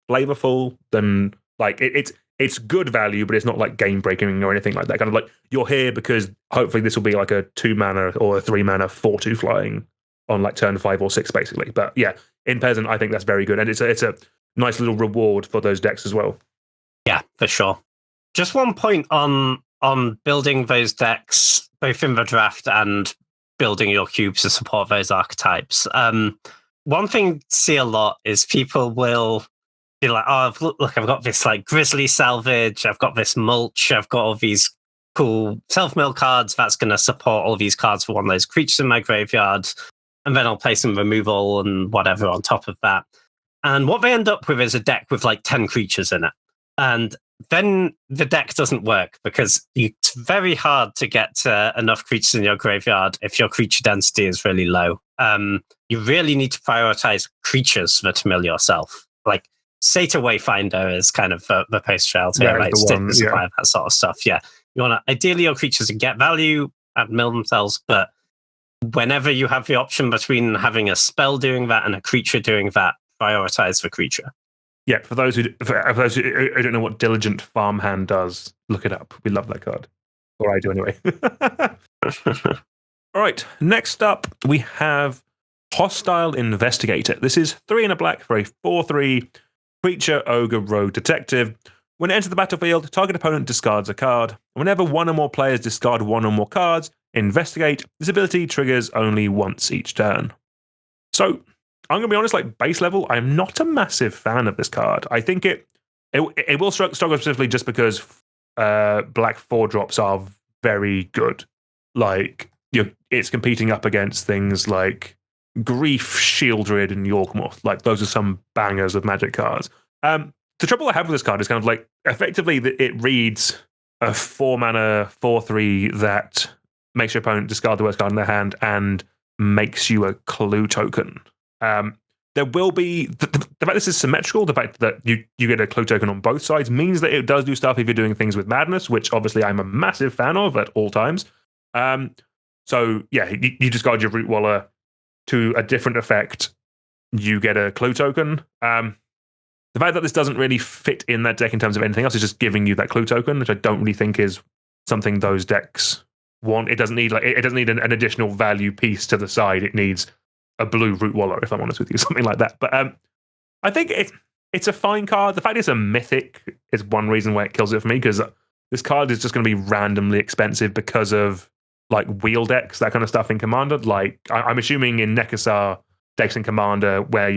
flavorful than like it's good value, but it's not like game breaking or anything like that. Kind of like you're here because hopefully this will be like a 2 mana or a 3 mana 4/2 flying on like turn 5 or 6, basically. But yeah, in Peasant, I think that's very good, and it's a nice little reward for those decks as well. Yeah, for sure. Just one point on building those decks, both in the draft and building your cubes to support those archetypes. One thing to see a lot is people will be like, oh, look, I've got this like Grizzly Salvage, I've got this Mulch, I've got all these cool self-mill cards, that's going to support all these cards for one of those creatures in my graveyard, and then I'll play some removal and whatever on top of that. And what they end up with is a deck with like 10 creatures in it. And then the deck doesn't work because it's very hard to get enough creatures in your graveyard if your creature density is really low. You really need to prioritize creatures that mill yourself. Like Sata Wayfinder is kind of the poster child here, like that sort of stuff. Yeah, you want to ideally your creatures get value and mill themselves, but whenever you have the option between having a spell doing that and a creature doing that, prioritize the creature. Yeah, for those who don't know what Diligent Farmhand does, look it up. We love that card. Or I do anyway. All right, next up we have Hostile Investigator. This is 3 and a black for a 4/3 creature, ogre, rogue, detective. When it enters the battlefield, target opponent discards a card. Whenever one or more players discard one or more cards, investigate. This ability triggers only once each turn. So, I'm going to be honest, like base level, I'm not a massive fan of this card. I think it will struggle specifically just because black 4-drops are very good. Like, it's competing up against things like Grief, Shieldred, and Yorkmoth. Like, those are some bangers of Magic cards. The trouble I have with this card is kind of like, effectively, it reads a 4-mana 4/3 that makes your opponent discard the worst card in their hand and makes you a clue token. There will be the fact this is symmetrical. The fact that you get a clue token on both sides means that it does do stuff if you're doing things with Madness, which obviously I'm a massive fan of at all times. So yeah, you discard your Root Waller to a different effect. You get a clue token. The fact that this doesn't really fit in that deck in terms of anything else is just giving you that clue token, which I don't really think is something those decks want. It doesn't need an additional value piece to the side. It needs a blue Root Waller, if I'm honest with you, something like that. But I think it's a fine card. The fact it's a mythic is one reason why it kills it for me, because this card is just going to be randomly expensive because of like wheel decks, that kind of stuff in Commander. Like I'm assuming in Nekasar decks in Commander where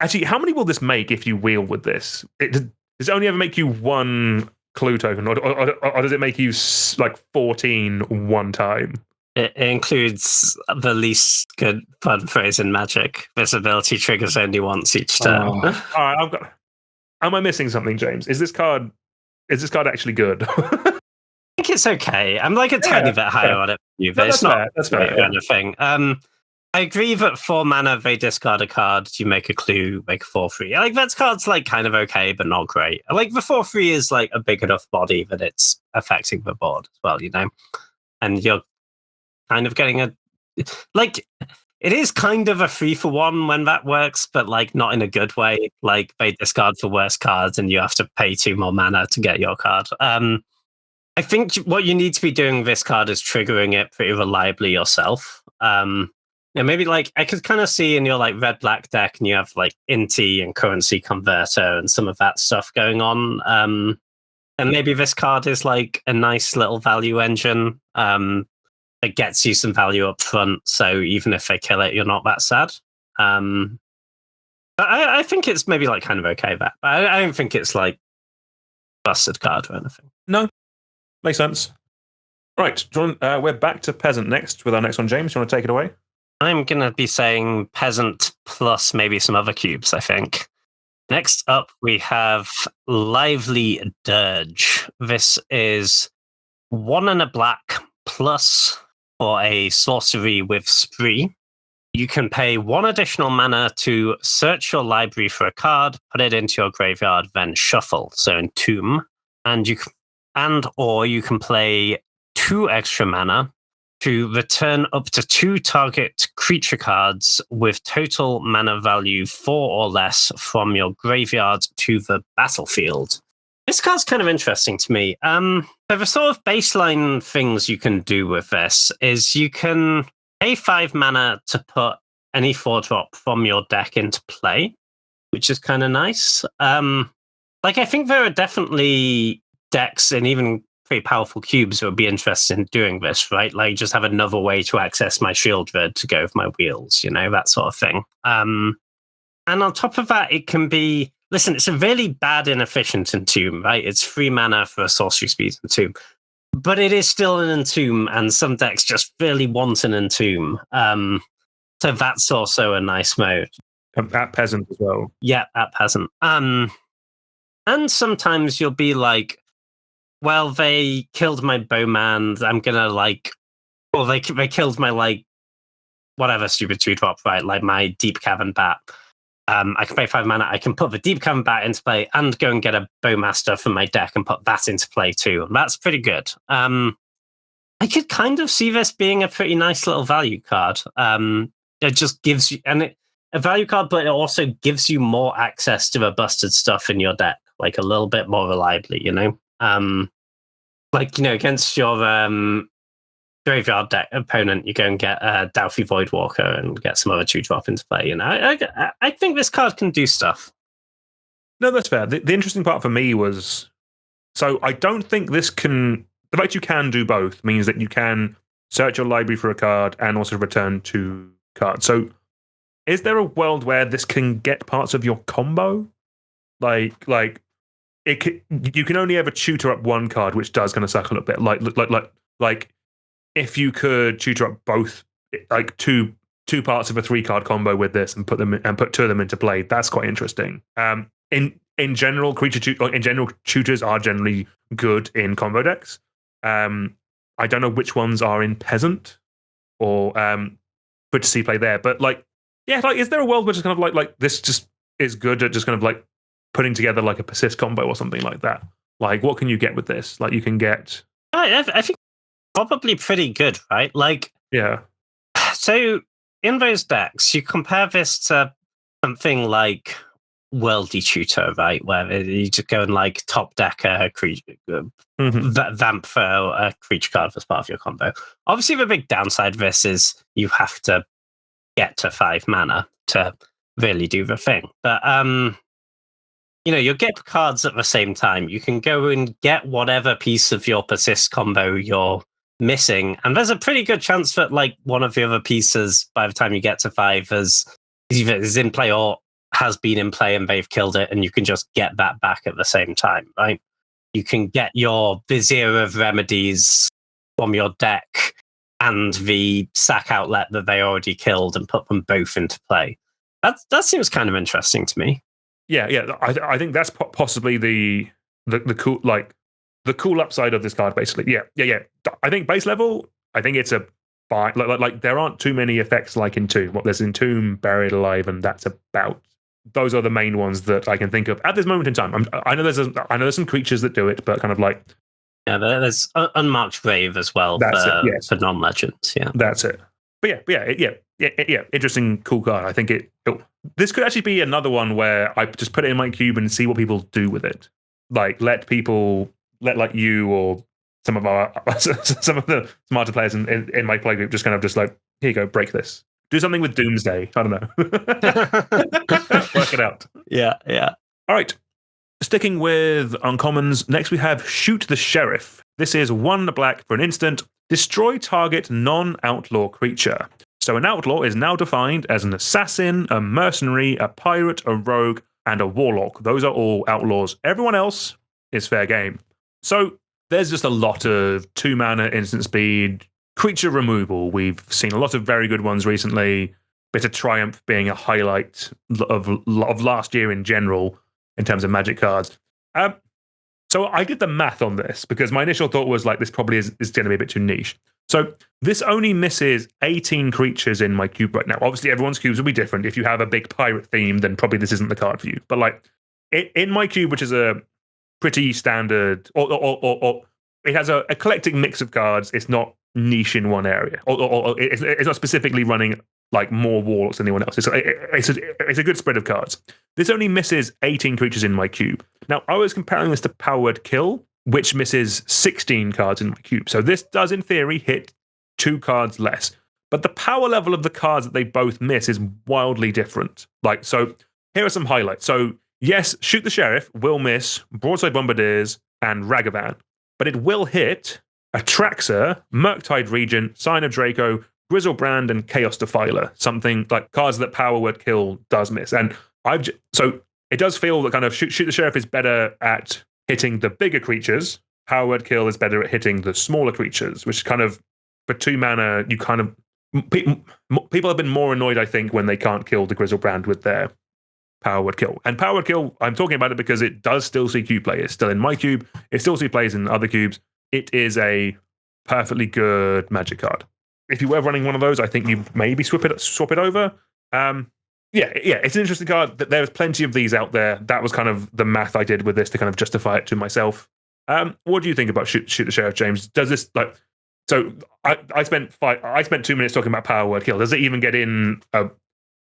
actually, how many will this make if you wheel with this? Does it only ever make you one clue token, or does it make you like 14 one time? It includes the least good fun phrase in Magic. This ability triggers only once each turn. All right, am I missing something, James? Is this card actually good? I think it's okay. I'm like a tiny bit higher on it than you, but it's not that's fair, kind of thing. I agree that 4 mana, they discard a card, you make a clue, make a 4/3. Like, that card's like kind of okay, but not great. Like, the 4/3 is like a big enough body that it's affecting the board as well, you know? And you're kind of getting like, it is kind of a 3-for-1 when that works, but like not in a good way. Like, they discard for worse cards and you have to pay 2 more mana to get your card. I think what you need to be doing with this card is triggering it pretty reliably yourself. Yeah, maybe like I could kind of see in your like red-black deck, and you have like Inti and Currency Converter and some of that stuff going on. And maybe this card is like a nice little value engine that gets you some value up front. So even if they kill it, you're not that sad. But I think it's maybe like kind of okay that. I don't think it's like busted card or anything. No, makes sense. Right, we're back to Peasant next with our next one. James, you want to take it away? I'm going to be saying Peasant plus maybe some other cubes, I think. Next up, we have Lively Dirge. This is 1 and a black plus for a sorcery with Spree. you can pay 1 additional mana to search your library for a card, put it into your graveyard, then shuffle. So entomb, or you can play 2 extra mana to return up to 2 target creature cards with total mana value 4 or less from your graveyard to the battlefield. This card's kind of interesting to me. So the sort of baseline things you can do with this is you can pay 5 mana to put any 4-drop from your deck into play, which is kind of nice. I think there are definitely decks and even pretty powerful cubes that would be interested in doing this, right? Like, just have another way to access my shield red to go with my wheels, that sort of thing. And on top of that, it can be, listen, it's a really bad inefficient entomb, right? It's 3 mana for a sorcery speed entomb. But it is still an entomb, and some decks just really want an entomb. So that's also a nice mode. At Peasant as well. Yeah, at Peasant. And sometimes you'll be like, well, they killed my bowman. I'm gonna they killed my whatever stupid 2-drop, right? Like my Deep Cavern Bat. I can pay 5 mana. I can put the Deep Cavern Bat into play and go and get a Bowmaster from my deck and put that into play too. And that's pretty good. I could kind of see this being a pretty nice little value card. It just gives you a value card, but it also gives you more access to the busted stuff in your deck, like a little bit more reliably, against your graveyard deck opponent, you go and get a Dauphine Voidwalker and get some other 2-drop into play. I think this card can do stuff. No, that's fair. The interesting part for me was, so I don't think this can, the fact you can do both means that you can search your library for a card and also return 2 cards. So is there a world where this can get parts of your combo? You can only ever tutor up 1 card, which does kind of suck a little bit. Like if you could tutor up both, like two parts of a 3-card combo with this and put 2 of them into play, that's quite interesting. In general, tutors are generally good in combo decks. I don't know which ones are in Peasant or good to see play there, but is there a world where just kind of like this just is good at just kind of like putting together like a persist combo or something like that? Like, what can you get with this? Like, you can get, I think probably pretty good, right? Yeah. So in those decks, you compare this to something like Worldy Tutor, right? Where you just go and top deck a creature, vamp for a creature card as part of your combo. Obviously, the big downside of this is you have to get to 5 mana to really do the thing. But you'll get cards at the same time. You can go and get whatever piece of your persist combo you're missing, and there's a pretty good chance that one of the other pieces by the time you get to 5 is either in play or has been in play and they've killed it, and you can just get that back at the same time, right? You can get your Vizier of Remedies from your deck and the sack outlet that they already killed and put them both into play. That seems kind of interesting to me. Yeah. I think that's possibly the cool, the cool upside of this card, basically. Yeah. I think base level, I think it's a fine. There aren't too many effects like Entomb. There's Entomb, Buried Alive, and that's about. Those are the main ones that I can think of at this moment in time. I know there's some creatures that do it, but kind of like. Yeah, there's Unmarked Grave as well for non-legends. Yeah, that's it. But yeah. Interesting, cool card. I think this could actually be another one where I just put it in my cube and see what people do with it. Let you or some of the smarter players in my play group just here you go, break this. Do something with Doomsday. I don't know. Work it out. Yeah. All right. Sticking with uncommons, next we have Shoot the Sheriff. This is 1 black for an instant. Destroy target non-outlaw creature. So an outlaw is now defined as an assassin, a mercenary, a pirate, a rogue, and a warlock. Those are all outlaws. Everyone else is fair game. So there's just a lot of 2 mana instant speed creature removal. We've seen a lot of very good ones recently. Bit of Triumph being a highlight of last year in general in terms of Magic cards. So I did the math on this because my initial thought was this probably is going to be a bit too niche. So this only misses 18 creatures in my cube right now. Obviously, everyone's cubes will be different. If you have a big pirate theme, then probably this isn't the card for you. But like in my cube, which is a pretty standard, or it has a eclectic mix of cards. It's not niche in one area, or it's not specifically running like more warlocks than anyone else. It's a good spread of cards. This only misses 18 creatures in my cube. Now, I was comparing this to Power Word Kill, which misses 16 cards in my cube. So this does, in theory, hit 2 cards less. But the power level of the cards that they both miss is wildly different. Like, so here are some highlights. So yes, Shoot the Sheriff will miss Broadside Bombardiers and Ragavan, but it will hit Atraxa, Murktide Regent, Sign of Draco, Grizzlebrand, and Chaos Defiler. Something like cards that Power Word Kill does miss. And so it does feel that kind of Shoot the Sheriff is better at hitting the bigger creatures. Power Word Kill is better at hitting the smaller creatures, which kind of, for 2 mana, you kind of... People have been more annoyed, I think, when they can't kill the Grizzlebrand with their Power Word Kill. And Power Word Kill, I'm talking about it because it does still see cube play. It's still in my cube. It still see plays in other cubes. It is a perfectly good Magic card. If you were running one of those, I think you maybe swap it over. Yeah, it's an interesting card. There's plenty of these out there. That was kind of the math I did with this to kind of justify it to myself. What do you think about Shoot the Sheriff, James? Does this like? So I spent 2 minutes talking about Power Word Kill. Does it even get in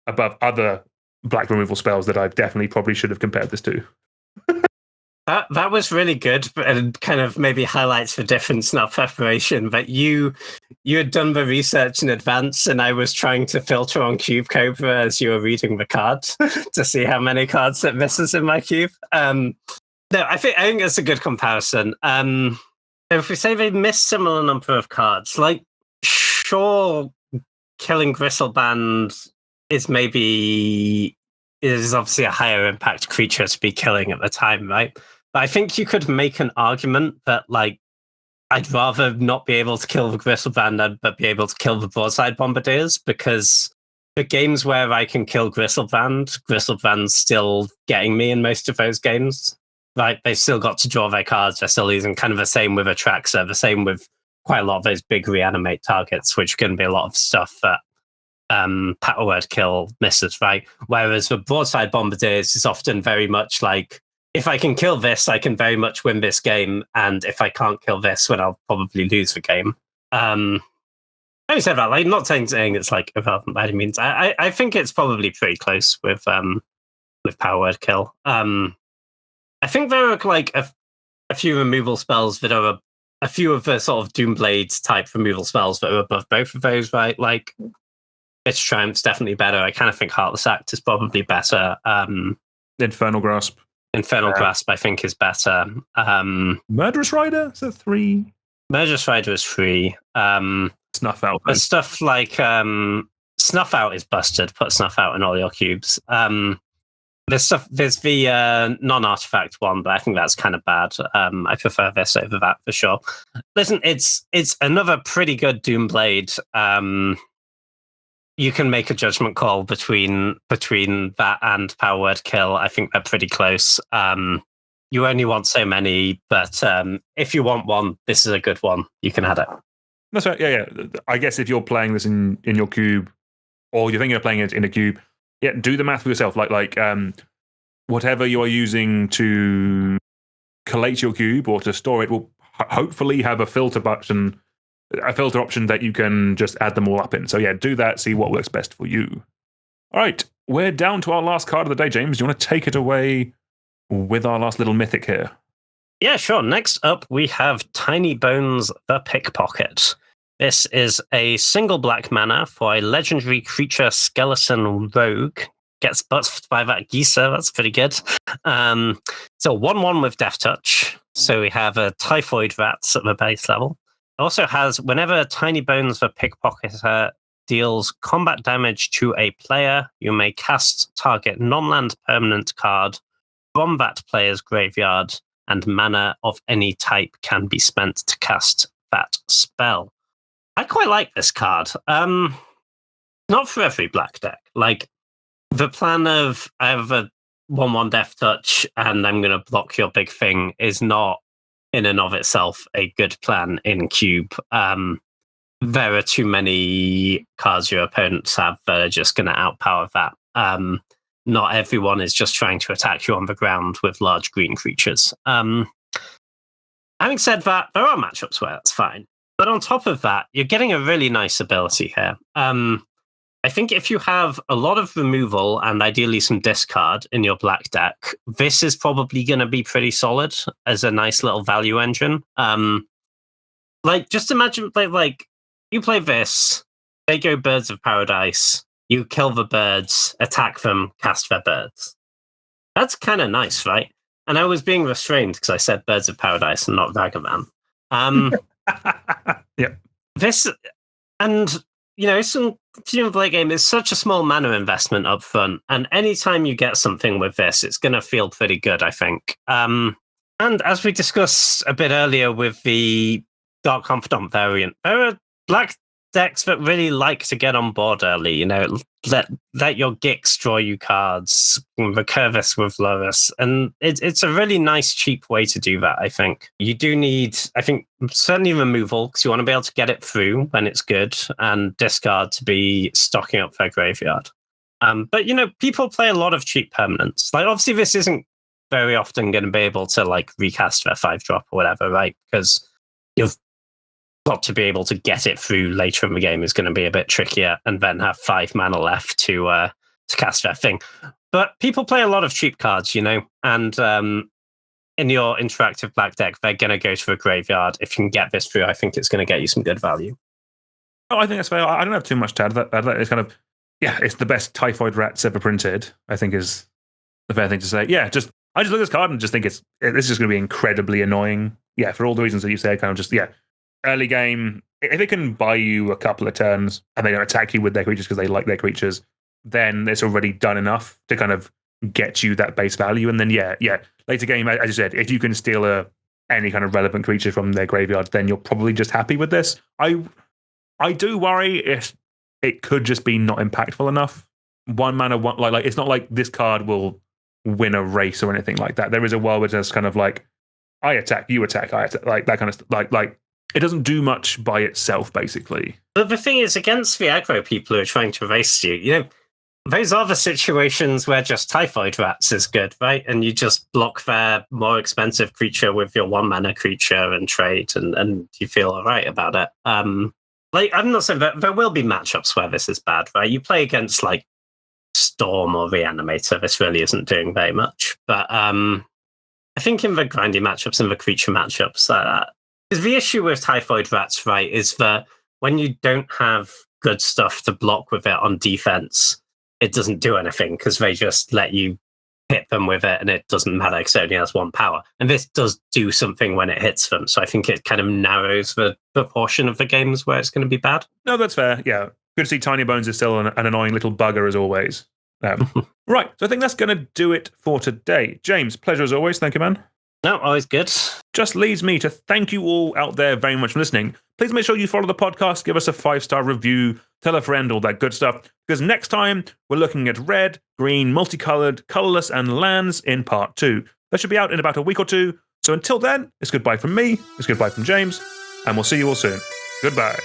above other black removal spells that I definitely probably should have compared this to? That was really good and kind of maybe highlights the difference in our preparation. But you had done the research in advance, and I was trying to filter on Cube Cobra as you were reading the cards to see how many cards it misses in my cube. No, I think it's a good comparison. If we say they miss similar number of cards, like sure, killing Gristleband is obviously a higher impact creature to be killing at the time, right? But I think you could make an argument that, like, I'd rather not be able to kill the Gristleband but be able to kill the Broadside Bombardiers, because the games where I can kill Gristleband's still getting me in most of those games. Right? They've still got to draw their cards. They're still using kind of the same with Atraxa, the same with quite a lot of those big reanimate targets, which can be a lot of stuff that Power Word Kill misses, right? Whereas the Broadside Bombardiers is often very much like, if I can kill this, I can very much win this game, and if I can't kill this, then I'll probably lose the game. Having said that, like, not saying it's like irrelevant by any means. I think it's probably pretty close with Power Word Kill. I think there are like a few removal spells that are a few of the sort of Doomblade type removal spells that are above both of those, right? Like, Its Triumph's definitely better. I kind of think Heartless Act is probably better. Infernal Grasp. Infernal Grasp, I think, is better. Murderous Rider? Is that 3? Murderous Rider is 3. Snuff Out. But stuff like Snuff Out is busted. Put Snuff Out in all your cubes. There's the non-artifact one, but I think that's kind of bad. I prefer this over that for sure. Listen, it's another pretty good Doomblade. You can make a judgment call between that and Power Word Kill. I think they're pretty close. You only want so many, but if you want one, this is a good one. You can add it. That's right. Yeah. I guess if you're playing this in your cube, or you're thinking of playing it in a cube, yeah, do the math for yourself. Like whatever you are using to collate your cube or to store it will hopefully have a filter option that you can just add them all up in. So yeah, do that. See what works best for you. All right, we're down to our last card of the day, James. Do you want to take it away with our last little mythic here? Yeah, sure. Next up, we have Tiny Bones the Pickpocket. This is a single black mana for a legendary creature skeleton rogue. Gets buffed by that Gisa. That's pretty good. So 1/1 with Death Touch. So we have a Typhoid Rats at the base level. It also has, whenever Tiny Bones the Pickpocketer deals combat damage to a player, you may cast target non-land permanent card from that player's graveyard, and mana of any type can be spent to cast that spell. I quite like this card. Not for every black deck. Like, the plan of I have a 1/1 Death Touch and I'm going to block your big thing is not in and of itself a good plan in Cube. there are too many cards your opponents have that are just going to outpower that. Not everyone is just trying to attack you on the ground with large green creatures. Having said that, there are matchups where that's fine. But on top of that, you're getting a really nice ability here. I think if you have a lot of removal and ideally some discard in your black deck, this is probably going to be pretty solid as a nice little value engine. Just imagine, like you play this, they go Birds of Paradise, you kill the birds, attack them, cast their birds. That's kind of nice, right? And I was being restrained because I said Birds of Paradise and not Ragavan. Yep. This, and some late game is such a small mana investment up front, and anytime you get something with this, it's going to feel pretty good, I think. And as we discussed a bit earlier with the Dark Confidant variant, there are black decks that really like to get on board early. Let your Gix draw you cards, recur this with Loris, and it's a really nice, cheap way to do that. I think you do need, certainly removal because you want to be able to get it through when it's good, and discard to be stocking up their graveyard. But people play a lot of cheap permanents. Like obviously, this isn't very often going to be able to like recast their 5-drop or whatever, right? Because you've got to be able to get it through later in the game is going to be a bit trickier, and then have 5 mana left to cast that thing. But people play a lot of cheap cards, and in your interactive black deck, they're going to go to a graveyard. If you can get this through, I think it's going to get you some good value. Oh, I think that's fair. I don't have too much to add. That it's kind of, it's the best typhoid rats ever printed, I think is the fair thing to say. Yeah, I just look at this card and just think this is just going to be incredibly annoying. Yeah, for all the reasons that you said, kind of just, early game, if it can buy you a couple of turns and they don't attack you with their creatures because they like their creatures, then it's already done enough to kind of get you that base value. And then, later game, as you said, if you can steal any kind of relevant creature from their graveyard, then you're probably just happy with this. I do worry if it could just be not impactful enough. 1 mana, like it's not like this card will win a race or anything like that. There is a world where it's kind of like, I attack, you attack, I attack, like that kind of like it doesn't do much by itself, basically. But the thing is, against the aggro people who are trying to race you, those are the situations where just Typhoid Rats is good, right? And you just block their more expensive creature with your 1 mana creature and trade, and you feel all right about it. I'm not saying that there will be matchups where this is bad, right? You play against like Storm or Reanimator, this really isn't doing very much. But I think in the grindy matchups and the creature matchups, because the issue with Typhoid Rats, right, is that when you don't have good stuff to block with it on defense, it doesn't do anything because they just let you hit them with it, and it doesn't matter because it only has 1 power. And this does do something when it hits them, so I think it kind of narrows the proportion of the games where it's going to be bad. No, that's fair. Yeah, good to see Tiny Bones is still an annoying little bugger as always. Right, so I think that's going to do it for today. James, pleasure as always. Thank you, man. No, always good. Just leaves me to thank you all out there very much for listening. Please make sure you follow the podcast, give us a 5-star review, tell a friend, all that good stuff. Because next time, we're looking at red, green, multicolored, colorless, and lands in part 2. That should be out in about a week or 2. So until then, it's goodbye from me, it's goodbye from James, and we'll see you all soon. Goodbye.